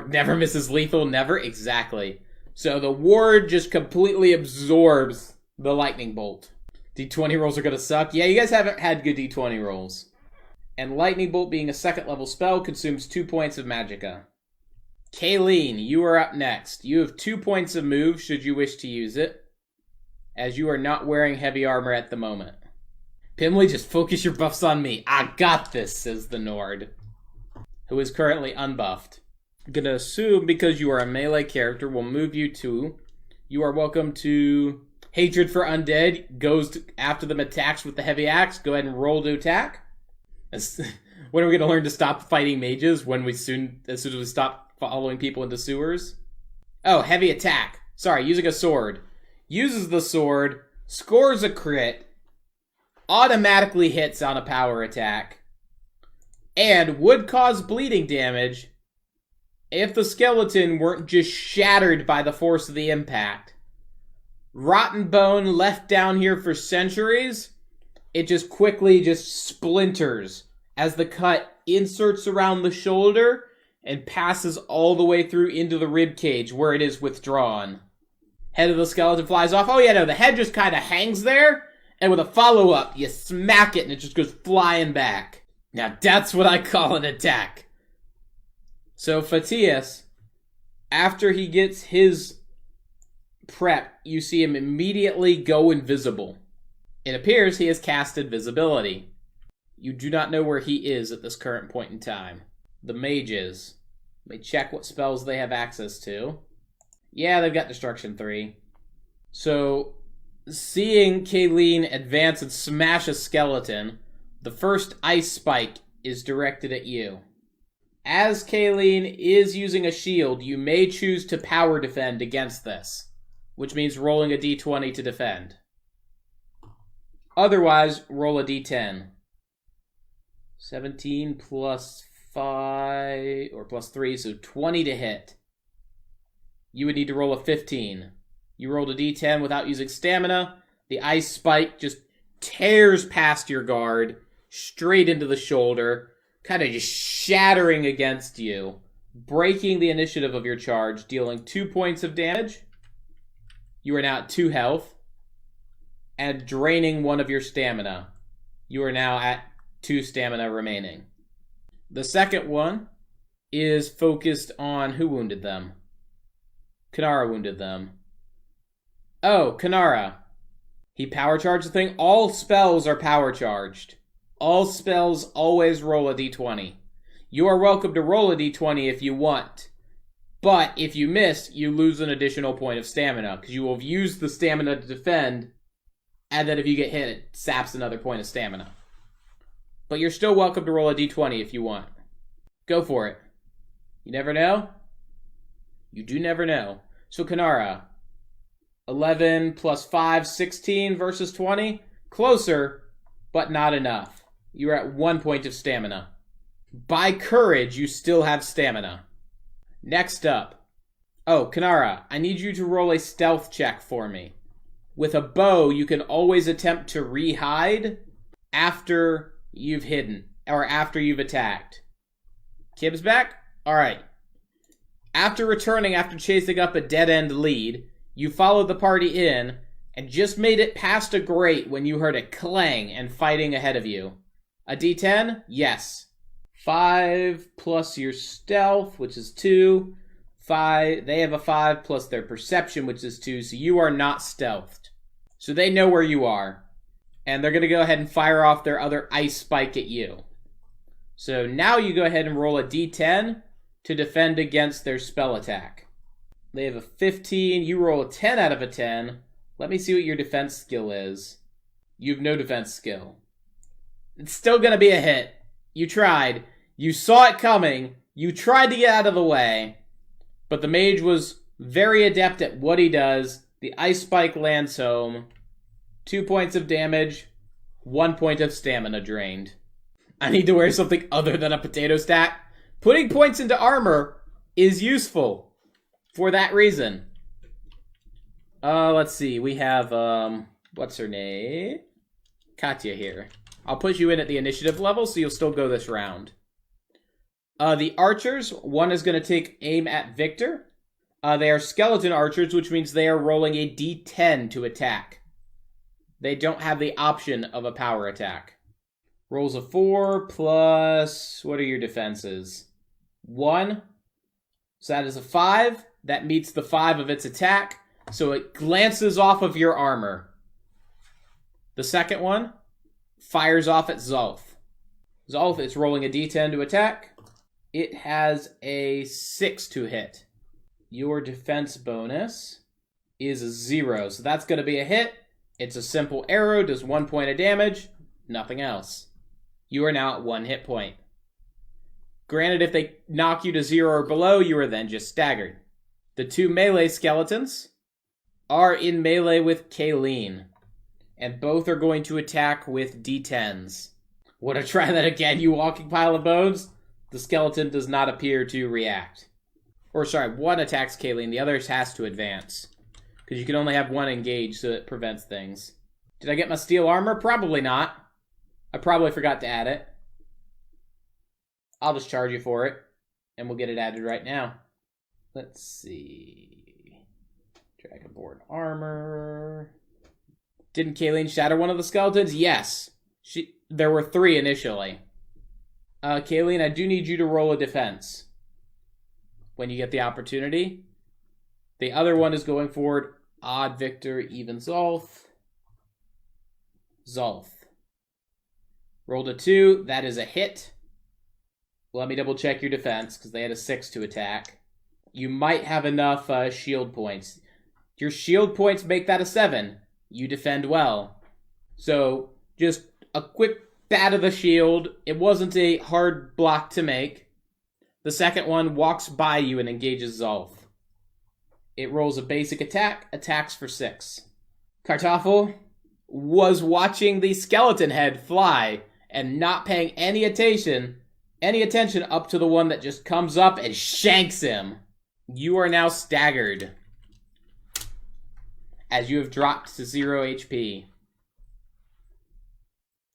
Never misses lethal. Never? Exactly. So the ward just completely absorbs the lightning bolt. D20 rolls are going to suck. Yeah, you guys haven't had good D20 rolls. And lightning bolt being a 2nd level spell consumes 2 points of magicka. Kayleen, you are up next. You have 2 points of move should you wish to use it, as you are not wearing heavy armor at the moment. Pimley, just focus your buffs on me. I got this, says the Nord, who is currently unbuffed. I'm going to assume because you are a melee character, we'll move you to... You are welcome to Hatred for Undead. Goes after them, attacks with the heavy axe. Go ahead and roll to attack. When are we going to learn to stop fighting mages? As soon as we stop following people into sewers? Oh, heavy attack. Sorry, using a sword. Uses the sword, scores a crit, automatically hits on a power attack, and would cause bleeding damage if the skeleton weren't just shattered by the force of the impact. Rotten bone left down here for centuries, it just quickly splinters as the cut inserts around the shoulder and passes all the way through into the rib cage where it is withdrawn. Head of the skeleton flies off. Oh yeah, no, the head just kind of hangs there, and with a follow-up, you smack it and it just goes flying back. Now that's what I call an attack. So Fatius, after he gets his prep, you see him immediately go invisible. It appears he has cast invisibility. You do not know where he is at this current point in time. The mages. Let me check what spells they have access to. Yeah, they've got Destruction 3. So, seeing Kayleen advance and smash a skeleton, the first ice spike is directed at you. As Kayleen is using a shield, you may choose to power defend against this, which means rolling a d20 to defend. Otherwise, roll a d10. 17 plus 5, or plus 3, so 20 to hit. You would need to roll a 15. You rolled a d10 without using stamina. The ice spike just tears past your guard, straight into the shoulder, kind of just shattering against you, breaking the initiative of your charge, dealing 2 points of damage. You are now at 2 health, and draining 1 of your stamina. You are now at 2 stamina remaining. The second one is focused on who wounded them. Kanara wounded them. Oh, Kanara. He power charged the thing. All spells are power charged. All spells always roll a d20. You are welcome to roll a d20 if you want. But if you miss, you lose an additional point of stamina, because you will have used the stamina to defend, and then if you get hit, it saps another point of stamina. But you're still welcome to roll a d20 if you want. Go for it. You never know? You do never know. So Kanara, 11 plus 5, 16 versus 20. Closer, but not enough. You're at 1 point of stamina. By courage, you still have stamina. Next up. Oh, Kanara, I need you to roll a stealth check for me. With a bow, you can always attempt to re-hide after you've hidden, or after you've attacked. Kib's back? Alright. After returning after chasing up a dead-end lead, you followed the party in, and just made it past a grate when you heard a clang and fighting ahead of you. A d10? Yes. 5 plus your stealth, which is 2. 5. They have a 5 plus their perception, which is 2, so you are not stealthed. So they know where you are. And they're going to go ahead and fire off their other ice spike at you. So now you go ahead and roll a d10 to defend against their spell attack. They have a 15. You roll a 10 out of a 10. Let me see what your defense skill is. You have no defense skill. It's still going to be a hit. You tried. You saw it coming. You tried to get out of the way. But the mage was very adept at what he does. The ice spike lands home. 2 points of damage. 1 point of stamina drained. I need to wear something other than a potato stack. Putting points into armor is useful for that reason. Let's see. We have, what's her name? Katya here. I'll put you in at the initiative level, so you'll still go this round. The archers, one is going to take aim at Victor. They are skeleton archers, which means they are rolling a d10 to attack. They don't have the option of a power attack. Rolls a 4 plus... What are your defenses? 1. So that is a 5. That meets the 5 of its attack. So it glances off of your armor. The second one fires off at Zolf. Zolf is rolling a d10 to attack. It has a 6 to hit. Your defense bonus is a 0. So that's going to be a hit. It's a simple arrow, does 1 point of damage. Nothing else. You are now at 1 hit point. Granted, if they knock you to 0 or below, you are then just staggered. The 2 melee skeletons are in melee with Kayleen. And both are going to attack with d10s. Want to try that again, you walking pile of bones? The skeleton does not appear to react. Or sorry, one attacks Kayleen, the other has to advance. Because you can only have one engaged, so it prevents things. Did I get my steel armor? Probably not. I probably forgot to add it. I'll just charge you for it. And we'll get it added right now. Let's see. Dragonborn armor. Didn't Kayleen shatter one of the skeletons? Yes. There were 3 initially. Kayleen, I do need you to roll a defense. When you get the opportunity. The other one is going forward. Odd Victor, even Zolf. Zolf. Rolled a 2. That is a hit. Let me double check your defense, because they had a 6 to attack. You might have enough shield points. Your shield points make that a 7. You defend well. So, just a quick bat of the shield. It wasn't a hard block to make. The second one walks by you and engages Zolf. It rolls a basic attack, attacks for 6. Kartoffel was watching the skeleton head fly and not paying any attention up to the one that just comes up and shanks him. You are now staggered, as you have dropped to 0 HP.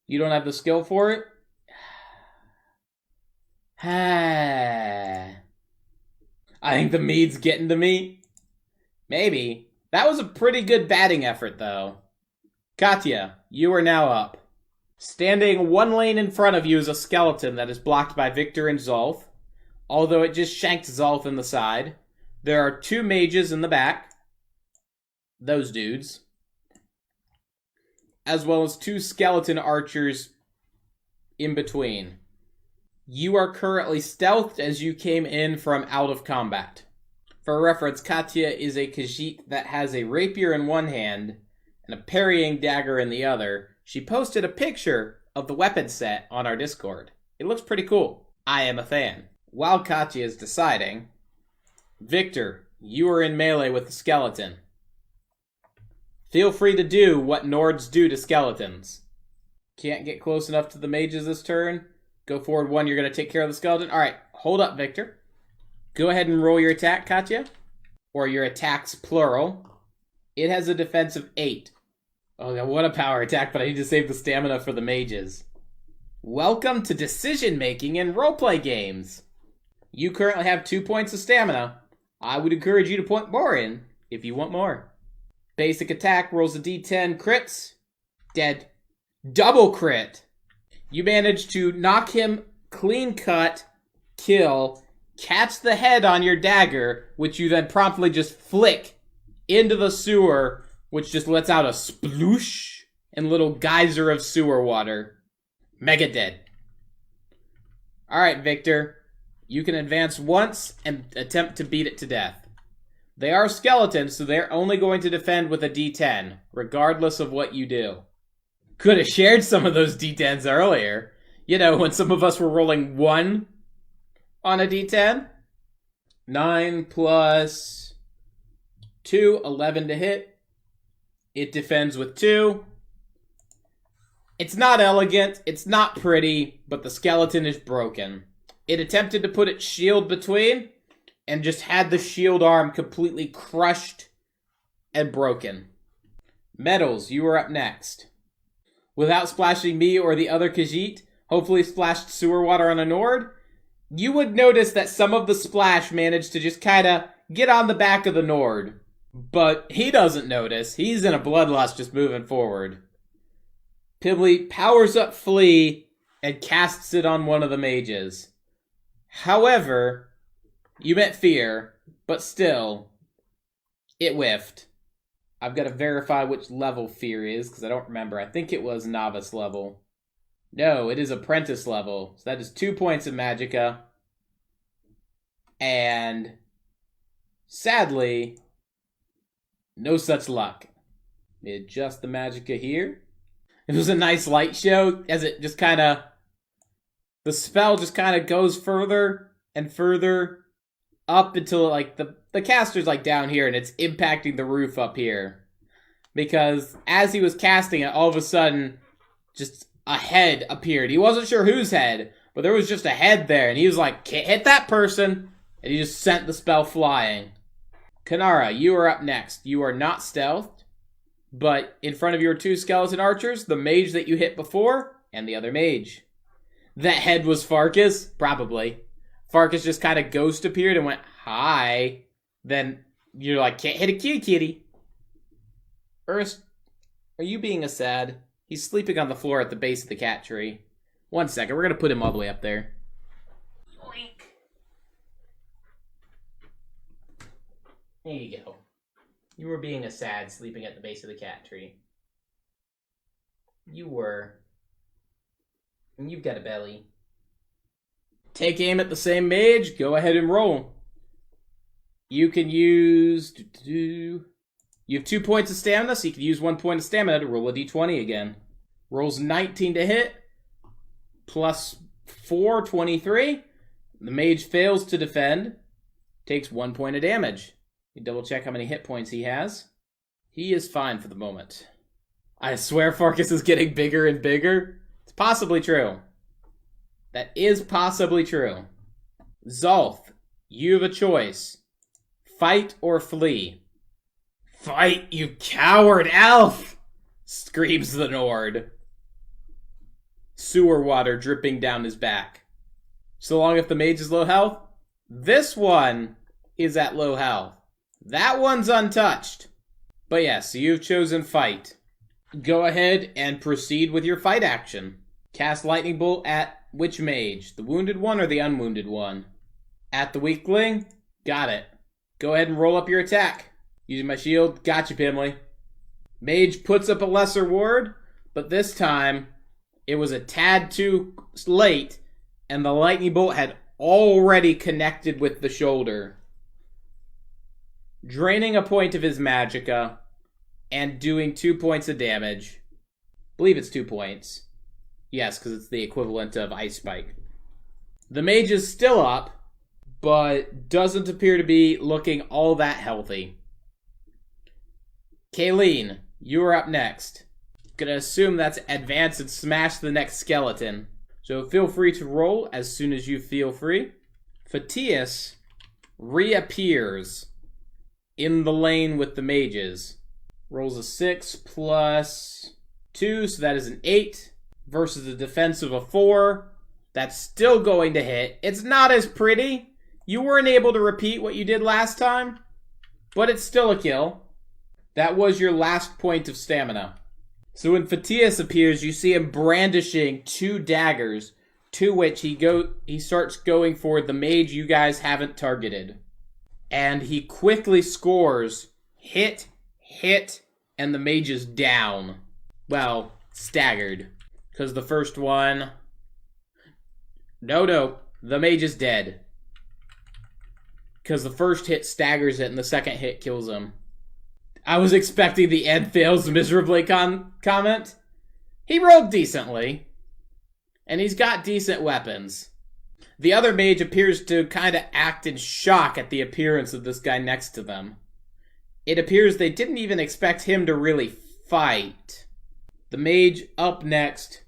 You don't have the skill for it? I think the mead's getting to me. Maybe. That was a pretty good batting effort, though. Katya, you are now up. Standing one lane in front of you is a skeleton that is blocked by Victor and Zolf, although it just shanked Zolf in the side. There are 2 mages in the back, those dudes, as well as 2 skeleton archers in between. You are currently stealthed as you came in from out of combat. For reference, Katya is a Khajiit that has a rapier in one hand and a parrying dagger in the other. She posted a picture of the weapon set on our Discord. It looks pretty cool. I am a fan. While Katya is deciding, Victor, you are in melee with the skeleton. Feel free to do what Nords do to skeletons. Can't get close enough to the mages this turn. Go forward 1, you're going to take care of the skeleton. Alright, hold up, Victor. Go ahead and roll your attack, Katya. Or your attacks, plural. It has a defense of 8. Oh, yeah, what a power attack, but I need to save the stamina for the mages. Welcome to decision-making in roleplay games. You currently have 2 points of stamina. I would encourage you to put more in, if you want more. Basic attack, rolls a d10, crits. Dead. Double crit. You manage to knock him clean cut, kill, catch the head on your dagger, which you then promptly just flick into the sewer, which just lets out a sploosh and little geyser of sewer water. Mega dead. Alright, Victor. You can advance once and attempt to beat it to death. They are skeletons, so they're only going to defend with a d10, regardless of what you do. Could have shared some of those d10s earlier. You know, when some of us were rolling 1 on a d10. 9 plus 2, 11 to hit. It defends with 2. It's not elegant, it's not pretty, but the skeleton is broken. It attempted to put its shield between, and just had the shield arm completely crushed and broken. Metals, you are up next. Without splashing me or the other Khajiit, hopefully splashed sewer water on a Nord, you would notice that some of the splash managed to just kinda get on the back of the Nord. But he doesn't notice. He's in a bloodlust just moving forward. Pibbly powers up Flea and casts it on one of the mages. However, you met Fear, but still, it whiffed. I've got to verify which level Fear is, because I don't remember. I think it was Novice level. No, it is Apprentice level. So that is 2 points of Magicka. And sadly, no such luck. Let me adjust the Magicka here. It was a nice light show, as it just kind of... The spell just kind of goes further and further up until, like, the caster's, like, down here, and it's impacting the roof up here. Because as he was casting it, all of a sudden, just a head appeared. He wasn't sure whose head, but there was just a head there, and he was like, "Can't hit that person!" And he just sent the spell flying. Kanara, you are up next. You are not stealthed, but in front of your 2 skeleton archers, the mage that you hit before, and the other mage. That head was Farkas? Probably. Farkas just kind of ghost appeared and went, "Hi." Then you're like, "Can't hit a kitty." Ernst, are you being a sad? He's sleeping on the floor at the base of the cat tree. 1 second, we're going to put him all the way up there. Yoink. There you go. You were being a sad sleeping at the base of the cat tree. You were. And you've got a belly. Take aim at the same mage. Go ahead and roll. You can use... You have 2 points of stamina, so you can use 1 point of stamina to roll a d20 again. Rolls 19 to hit. Plus 4, 23. The mage fails to defend. Takes 1 point of damage. You double check how many hit points he has. He is fine for the moment. I swear Farkas is getting bigger and bigger. It's possibly true. That is possibly true. Zolf, you have a choice. Fight or flee. Fight, you coward elf! Screams the Nord. Sewer water dripping down his back. So long if the mage is low health, this one is at low health. That one's untouched. But yes, so you've chosen fight. Go ahead and proceed with your fight action. Cast Lightning Bolt at which mage? The wounded one or the unwounded one? At the weakling? Got it. Go ahead and roll up your attack. Using my shield. Gotcha, Pimley. Mage puts up a lesser ward, but this time it was a tad too late, and the lightning bolt had already connected with the shoulder, draining a point of his magicka and doing 2 points of damage. I believe it's 2 points. Yes, because it's the equivalent of Ice Spike. The mage is still up, but doesn't appear to be looking all that healthy. Kayleen, you are up next. Gonna assume that's advance and smash the next skeleton. So feel free to roll as soon as you feel free. Phaetus reappears in the lane with the mages. Rolls a 6 plus 2, so that is an 8. Versus a defense of a 4. That's still going to hit. It's not as pretty. You weren't able to repeat what you did last time, but it's still a kill. That was your last point of stamina. So when Phaetus appears, you see him brandishing 2 daggers, to which he starts going for the mage you guys haven't targeted. And he quickly scores hit, and the mage is down. Well, staggered. Because the first one... No, the mage is dead. Because the first hit staggers it and the second hit kills him. I was expecting the Ed fails miserably comment. He rolled decently. And he's got decent weapons. The other mage appears to kind of act in shock at the appearance of this guy next to them. It appears they didn't even expect him to really fight. The mage up next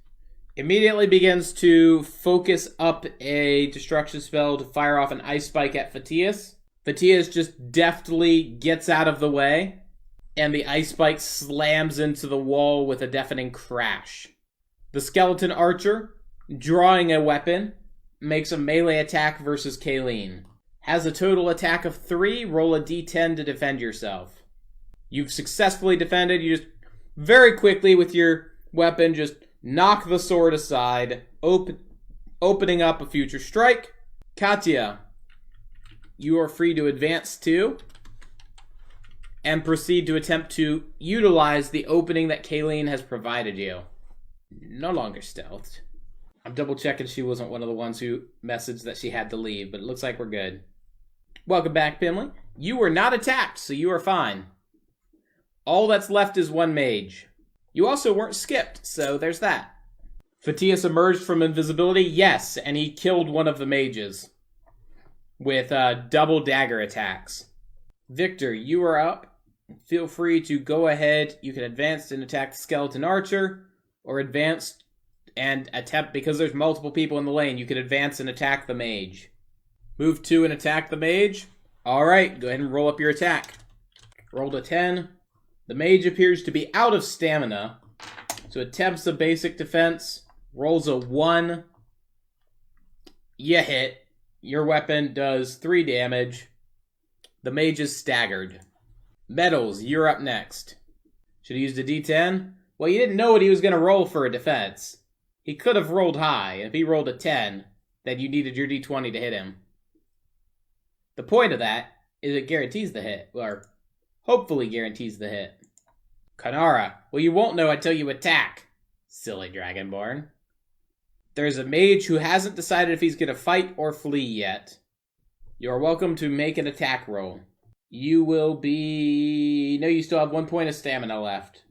immediately begins to focus up a destruction spell to fire off an ice spike at Phaetus. Phaetus just deftly gets out of the way, and the ice spike slams into the wall with a deafening crash. The skeleton archer, drawing a weapon, makes a melee attack versus Kayleen. Has a total attack of 3, roll a d10 to defend yourself. You've successfully defended. You just very quickly with your weapon just knock the sword aside, opening up a future strike. Katya, you are free to advance too, and proceed to attempt to utilize the opening that Kayleen has provided you. No longer stealthed. I'm double checking she wasn't one of the ones who messaged that she had to leave, but it looks like we're good. Welcome back, Pimley. You were not attacked, so you are fine. All that's left is one mage. You also weren't skipped, so there's that. Phaetus emerged from invisibility, yes, and he killed one of the mages with double dagger attacks. Victor, you are up. Feel free to go ahead. You can advance and attack the skeleton archer, or advance and attempt, because there's multiple people in the lane, you can advance and attack the mage. Move 2 and attack the mage. Alright, go ahead and roll up your attack. Rolled a 10. The mage appears to be out of stamina, so attempts a basic defense, rolls a 1. You hit. Your weapon does 3 damage. The mage is staggered. Metals, you're up next. Should have used a d10? Well, you didn't know what he was going to roll for a defense. He could have rolled high, and if he rolled a 10, then you needed your d20 to hit him. The point of that is it guarantees the hit, or hopefully guarantees the hit. Kanara, well, you won't know until you attack, silly Dragonborn. There's a mage who hasn't decided if he's going to fight or flee yet. You're welcome to make an attack roll. You will be... No, you still have 1 point of stamina left.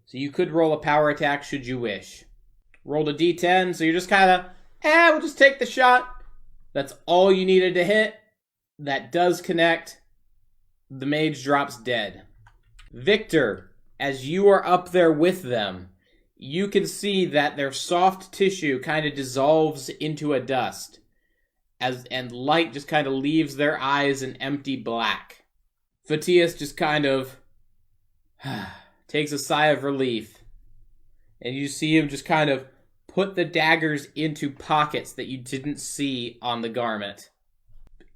So you could roll a power attack should you wish. Rolled a d10, so you're just kind of, we'll just take the shot. That's all you needed to hit. That does connect. The mage drops dead. Victor, as you are up there with them, you can see that their soft tissue kind of dissolves into a dust, and light just kind of leaves their eyes in empty black. Phaetus just kind of takes a sigh of relief, and you see him just kind of put the daggers into pockets that you didn't see on the garment.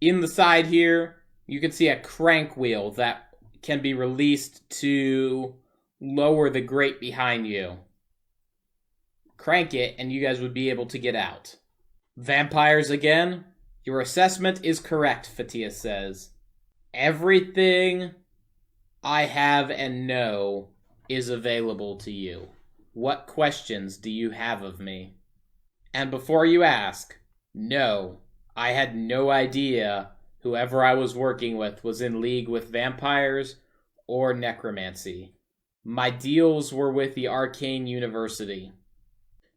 In the side here, you can see a crank wheel that can be released to lower the grate behind you. Crank it, and you guys would be able to get out. Vampires again? Your assessment is correct, Fatius says. Everything I have and know is available to you. What questions do you have of me? And before you ask, no, I had no idea whoever I was working with was in league with vampires or necromancy. My deals were with the Arcane University.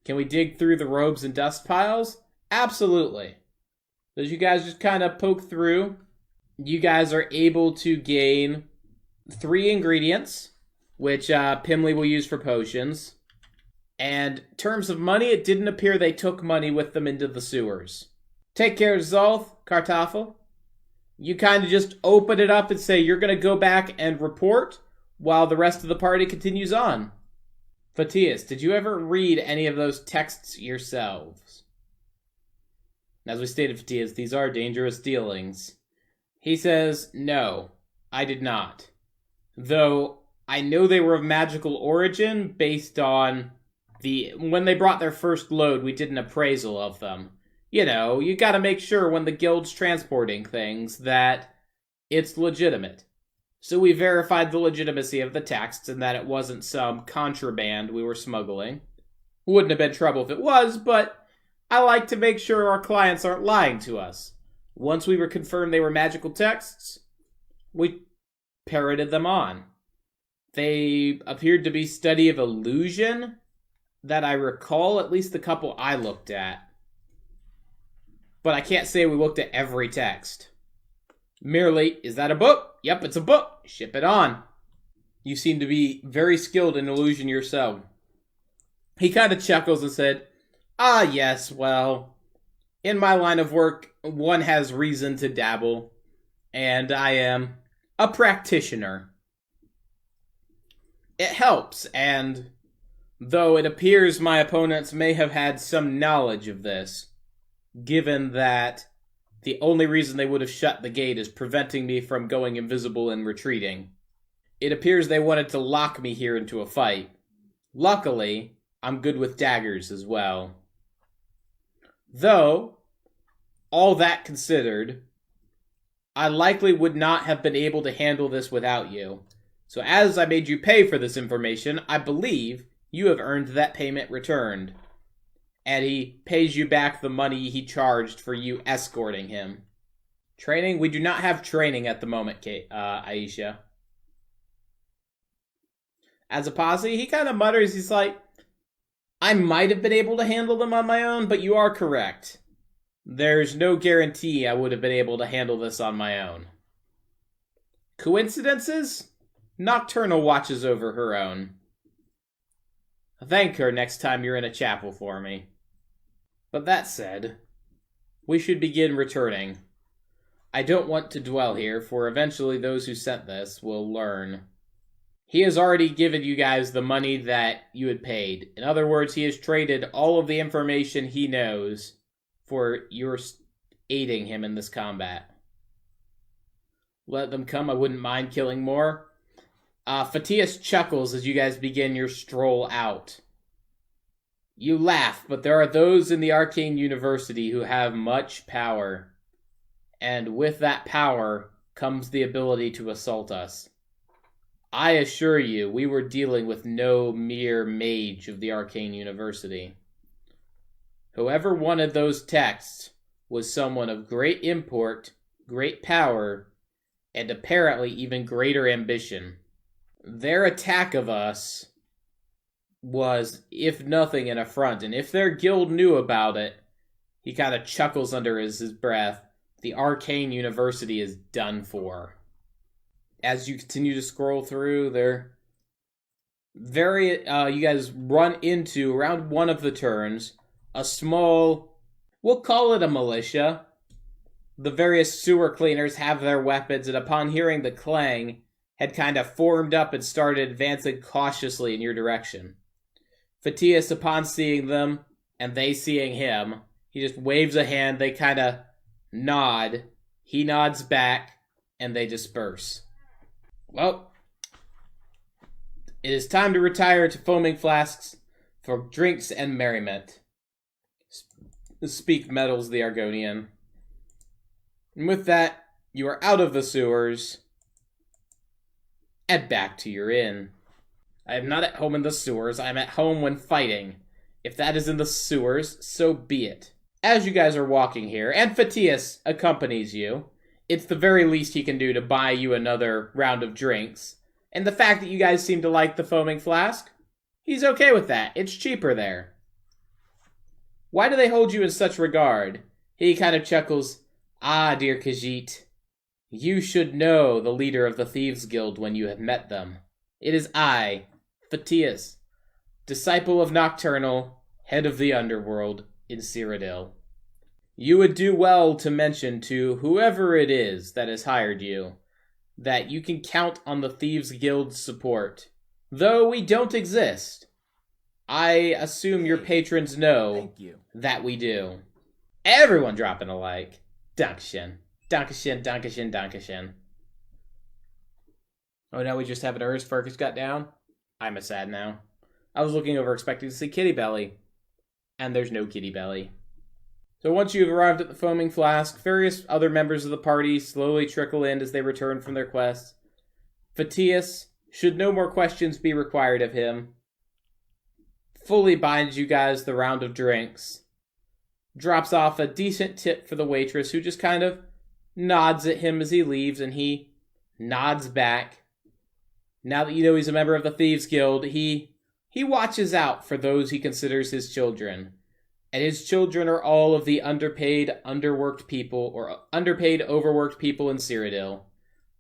Can we dig through the robes and dust piles? Absolutely. As you guys just kind of poke through, you guys are able to gain 3 ingredients, which Pimley will use for potions. And in terms of money, it didn't appear they took money with them into the sewers. Take care, Zolth, Kartoffel. You kind of just open it up and say you're going to go back and report while the rest of the party continues on. Fatius, did you ever read any of those texts yourselves? As we stated, Fatius, these are dangerous dealings. He says, no, I did not. Though I know they were of magical origin based on when they brought their first load, we did an appraisal of them. You know, you gotta make sure when the guild's transporting things that it's legitimate. So we verified the legitimacy of the texts and that it wasn't some contraband we were smuggling. Wouldn't have been trouble if it was, but I like to make sure our clients aren't lying to us. Once we were confirmed they were magical texts, we parroted them on. They appeared to be study of illusion, that I recall, at least the couple I looked at. But I can't say we looked at every text. Merely, is that a book? Yep, it's a book. Ship it on. You seem to be very skilled in illusion yourself. He kind of chuckles and said, ah, yes, well, in my line of work, one has reason to dabble, and I am a practitioner. It helps, and though it appears my opponents may have had some knowledge of this, given that the only reason they would have shut the gate is preventing me from going invisible and retreating, it appears they wanted to lock me here into a fight. Luckily, I'm good with daggers as well. Though, all that considered, I likely would not have been able to handle this without you. So as I made you pay for this information, I believe you have earned that payment returned. And he pays you back the money he charged for you escorting him. Training? We do not have training at the moment, Aisha. As a posse, he kind of mutters, he's like, I might have been able to handle them on my own, but you are correct. There's no guarantee I would have been able to handle this on my own. Coincidences? Nocturnal watches over her own. Thank her next time you're in a chapel for me. But that said, we should begin returning. I don't want to dwell here, for eventually those who sent this will learn. He has already given you guys the money that you had paid. In other words, he has traded all of the information he knows for your aiding him in this combat. Let them come, I wouldn't mind killing more. Fatius chuckles as you guys begin your stroll out. You laugh, but there are those in the Arcane University who have much power. And with that power comes the ability to assault us. I assure you, we were dealing with no mere mage of the Arcane University. Whoever wanted those texts was someone of great import, great power, and apparently even greater ambition. Their attack of us was, if nothing, an affront, and if their guild knew about it, he kind of chuckles under his breath, the Arcane University is done for. As you continue to scroll through, they're you guys run into, around one of the turns, a small, we'll call it a militia. The various sewer cleaners have their weapons, and upon hearing the clang, had kind of formed up and started advancing cautiously in your direction. Fatius, upon seeing them, and they seeing him, he just waves a hand, they kind of nod, he nods back, and they disperse. Well, It is time to retire to foaming flasks for drinks and merriment. Speak Metals the Argonian. And with that, you are out of the sewers and back to your inn. I am not at home in the sewers, I am at home when fighting. If that is in the sewers, so be it. As you guys are walking here, and Phaetius accompanies you, it's the very least he can do to buy you another round of drinks. And the fact that you guys seem to like the foaming flask, he's okay with that. It's cheaper there. Why do they hold you in such regard? He kind of chuckles. Ah, dear Khajiit, you should know the leader of the Thieves' Guild when you have met them. It is I, Phaetius, disciple of Nocturnal, head of the underworld in Cyrodiil. You would do well to mention to whoever it is that has hired you that you can count on the Thieves' Guild's support. Though we don't exist, I assume your patrons know that we do. Everyone dropping a like. Dankeschön. Dankeschön, Dankeschön, Dankeschön. Oh, now we just have an Urs Fergus got down? I'm a sad now. I was looking over expecting to see Kitty Belly. And there's no Kitty Belly. So once you've arrived at the foaming flask, various other members of the party slowly trickle in as they return from their quests. Phaetius, should no more questions be required of him, fully buys you guys the round of drinks. Drops off a decent tip for the waitress, who just kind of nods at him as he leaves, and he nods back. Now that you know he's a member of the Thieves' Guild, he watches out for those he considers his children. And his children are all of the underpaid, overworked people in Cyrodiil.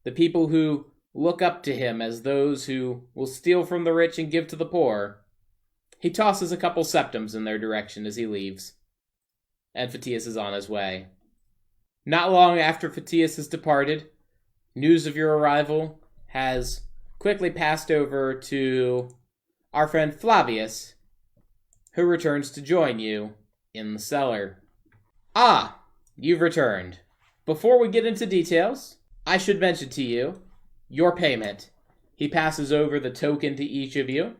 The people who look up to him as those who will steal from the rich and give to the poor. He tosses a couple septums in their direction as he leaves. And Phaetius is on his way. Not long after Phaetius has departed, news of your arrival has quickly passed over to our friend Flavius, who returns to join you in the cellar. Ah, you've returned. Before we get into details, I should mention to you your payment. He passes over the token to each of you.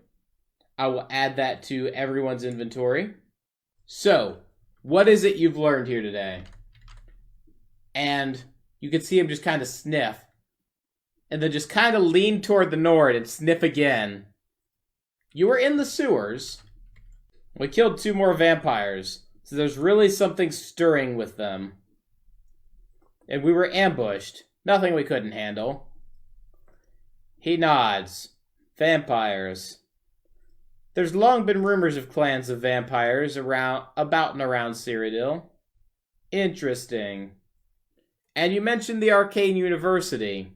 I will add that to everyone's inventory. So, what is it you've learned here today? And you can see him just kind of sniff. And then just kind of lean toward the north and sniff again. You were in the sewers. We killed 2 more vampires, so there's really something stirring with them. And we were ambushed. Nothing we couldn't handle. He nods. Vampires. There's long been rumors of clans of vampires about and around Cyrodiil. Interesting. And you mentioned the Arcane University.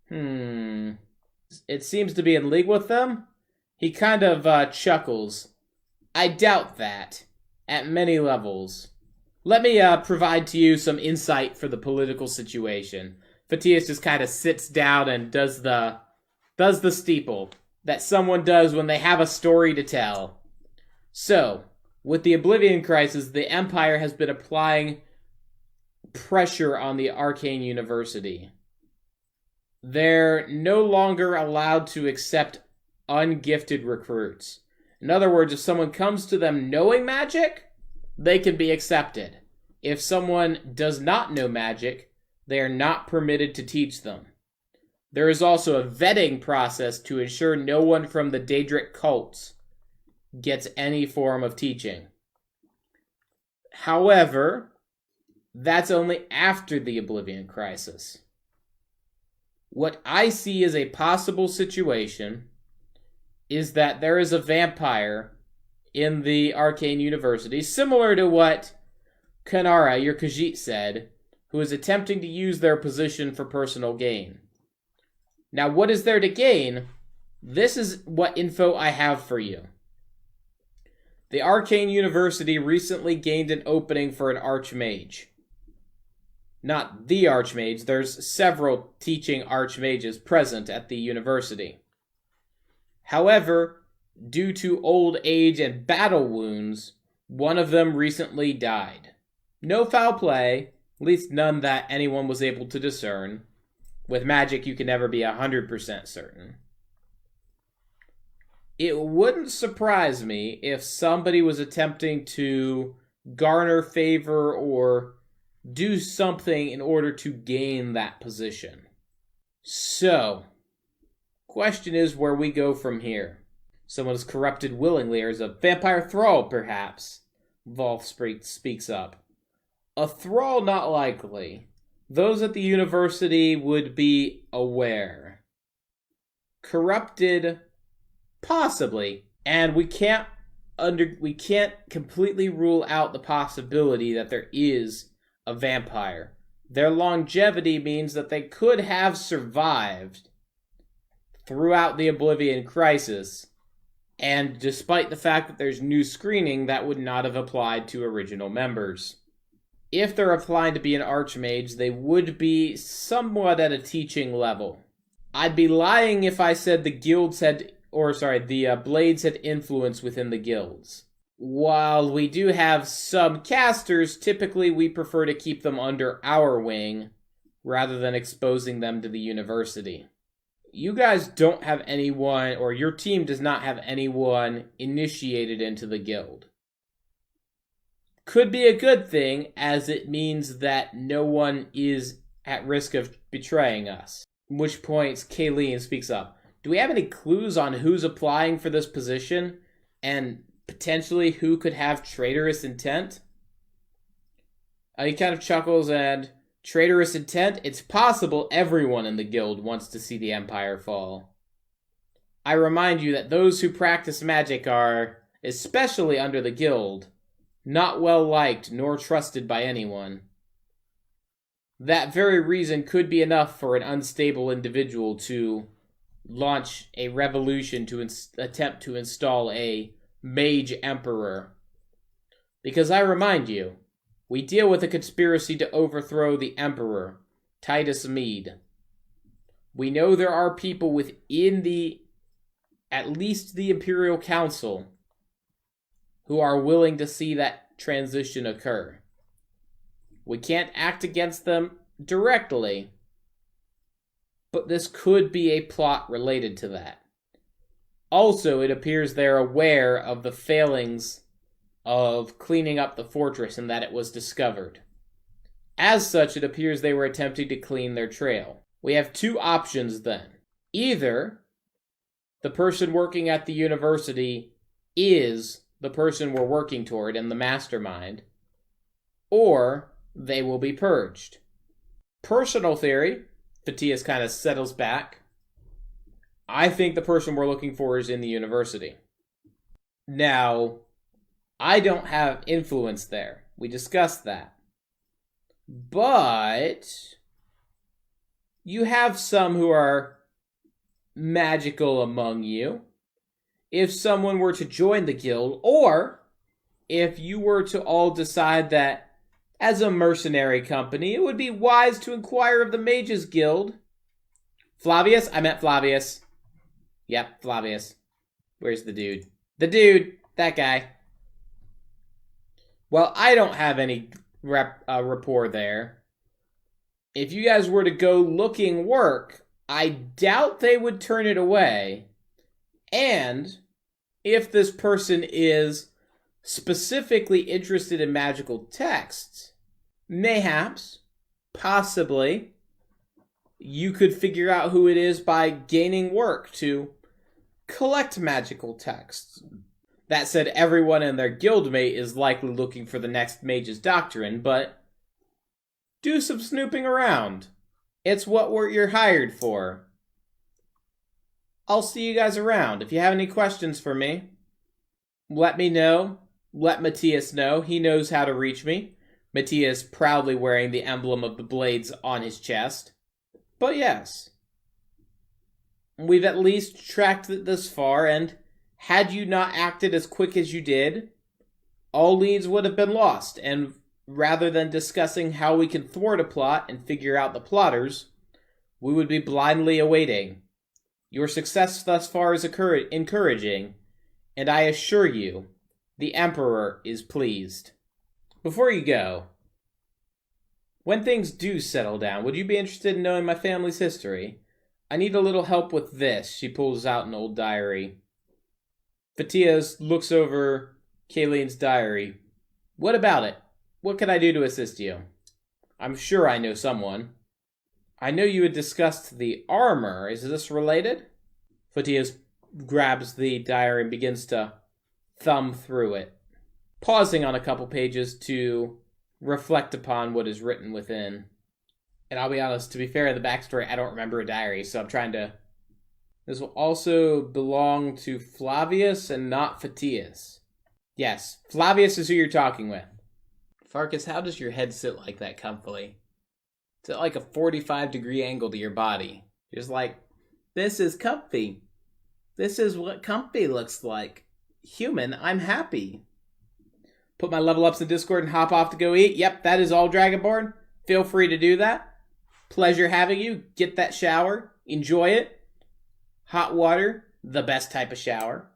It seems to be in league with them? He kind of chuckles. I doubt that, at many levels. Let me provide to you some insight for the political situation. Phaetius just kind of sits down and does the steeple that someone does when they have a story to tell. So, with the Oblivion Crisis, the Empire has been applying pressure on the Arcane University. They're no longer allowed to accept ungifted recruits. In other words, if someone comes to them knowing magic, they can be accepted. If someone does not know magic, they are not permitted to teach them. There is also a vetting process to ensure no one from the Daedric cults gets any form of teaching. However, that's only after the Oblivion Crisis. What I see as a possible situation is that there is a vampire in the Arcane University, similar to what Kanara, your Khajiit, said, who is attempting to use their position for personal gain. Now, what is there to gain? This is what info I have for you. The Arcane University recently gained an opening for an Archmage. Not the Archmage, there's several teaching Archmages present at the university. However, due to old age and battle wounds, one of them recently died. No foul play, at least none that anyone was able to discern. With magic, you can never be 100% certain. it wouldn't surprise me if somebody was attempting to garner favor or do something in order to gain that position. So, question is where we go from here. Someone is corrupted willingly, or is a vampire thrall, perhaps? Volf speaks up. A thrall, not likely. Those at the university would be aware. Corrupted, possibly. And we can't completely rule out the possibility that there is a vampire. Their longevity means that they could have survived throughout the Oblivion Crisis, and despite the fact that there's new screening, that would not have applied to original members. If they're applying to be an archmage, they would be somewhat at a teaching level. I'd be lying if I said the blades had influence within the guilds. While we do have some casters, typically we prefer to keep them under our wing rather than exposing them to the university. You guys don't have anyone, or your team does not have anyone initiated into the guild. Could be a good thing, as it means that no one is at risk of betraying us. At which point, Kayleen speaks up. Do we have any clues on who's applying for this position, and potentially who could have traitorous intent? He kind of chuckles and, traitorous intent? It's possible everyone in the guild wants to see the Empire fall. I remind you that those who practice magic are, especially under the guild, not well liked nor trusted by anyone. That very reason could be enough for an unstable individual to launch a revolution to attempt to install a mage emperor. Because I remind you, we deal with a conspiracy to overthrow the emperor, Titus Mede. We know there are people within at least the Imperial Council, who are willing to see that transition occur. We can't act against them directly, but this could be a plot related to that. Also, it appears they're aware of the failings of cleaning up the fortress and that it was discovered. As such, it appears they were attempting to clean their trail. We have two options then. Either the person working at the university is the person we're working toward and the mastermind, or they will be purged. Personal theory, Fatius kind of settles back. I think the person we're looking for is in the university. Now, I don't have influence there. We discussed that. But you have some who are magical among you. If someone were to join the guild, or if you were to all decide that as a mercenary company, it would be wise to inquire of the Mages Guild. Flavius? I meant Flavius. Yep, Flavius. Where's the dude? The dude! That guy. Well, I don't have any rapport there. If you guys were to go looking work, I doubt they would turn it away. And if this person is specifically interested in magical texts, mayhaps, possibly, you could figure out who it is by gaining work to collect magical texts. That said, everyone and their guildmate is likely looking for the next mage's doctrine, but do some snooping around. It's what you're hired for. I'll see you guys around. If you have any questions for me, let me know. Let Matthias know. He knows how to reach me. Matthias proudly wearing the emblem of the blades on his chest. But yes, we've at least tracked it this far, and had you not acted as quick as you did, all leads would have been lost, and rather than discussing how we can thwart a plot and figure out the plotters, we would be blindly awaiting. Your success thus far is encouraging, and I assure you, the Emperor is pleased. Before you go, when things do settle down, would you be interested in knowing my family's history? I need a little help with this. She pulls out an old diary. Fatias looks over Kayleen's diary. What about it? What can I do to assist you? I'm sure I know someone. I know you had discussed the armor. Is this related? Fatias grabs the diary and begins to thumb through it, pausing on a couple pages to reflect upon what is written within. And I'll be honest, to be fair, in the backstory, I don't remember a diary, so I'm trying to... This will also belong to Flavius and not Fatias. Yes, Flavius is who you're talking with. Farkas, how does your head sit like that comfily? It's at like a 45-degree angle to your body. You're just like, this is comfy. This is what comfy looks like. Human, I'm happy. Put my level ups in Discord and hop off to go eat. Yep, that is all, Dragonborn. Feel free to do that. Pleasure having you. Get that shower. Enjoy it. Hot water, the best type of shower.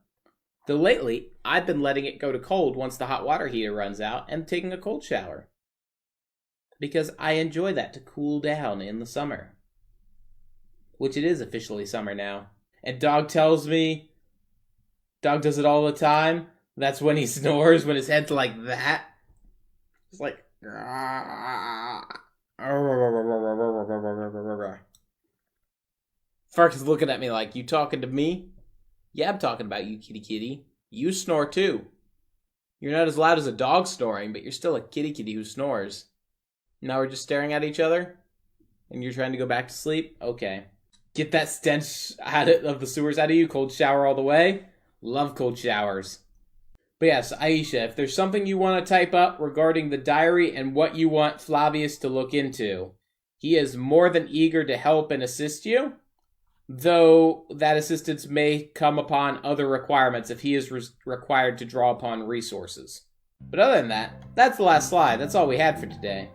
Though lately, I've been letting it go to cold once the hot water heater runs out and taking a cold shower. Because I enjoy that to cool down in the summer. Which it is officially summer now. And Dog tells me, Dog does it all the time. That's when he snores, when his head's like that. It's like... Farkas is looking at me like, you talking to me? Yeah, I'm talking about you, kitty kitty. You snore too. You're not as loud as a dog snoring, but you're still a kitty kitty who snores. Now we're just staring at each other? And you're trying to go back to sleep? Okay. Get that stench of the sewers out of you. Cold shower all the way. Love cold showers. But yes, Aisha, if there's something you want to type up regarding the diary and what you want Flavius to look into, he is more than eager to help and assist you. Though that assistance may come upon other requirements if he is required to draw upon resources. But other than that, that's the last slide. That's all we had for today.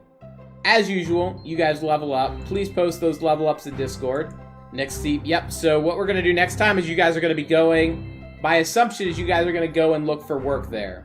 As usual, you guys level up. Please post those level ups in Discord. Yep, so what we're going to do next time is you guys are going to be going... My assumption is you guys are going to go and look for work there.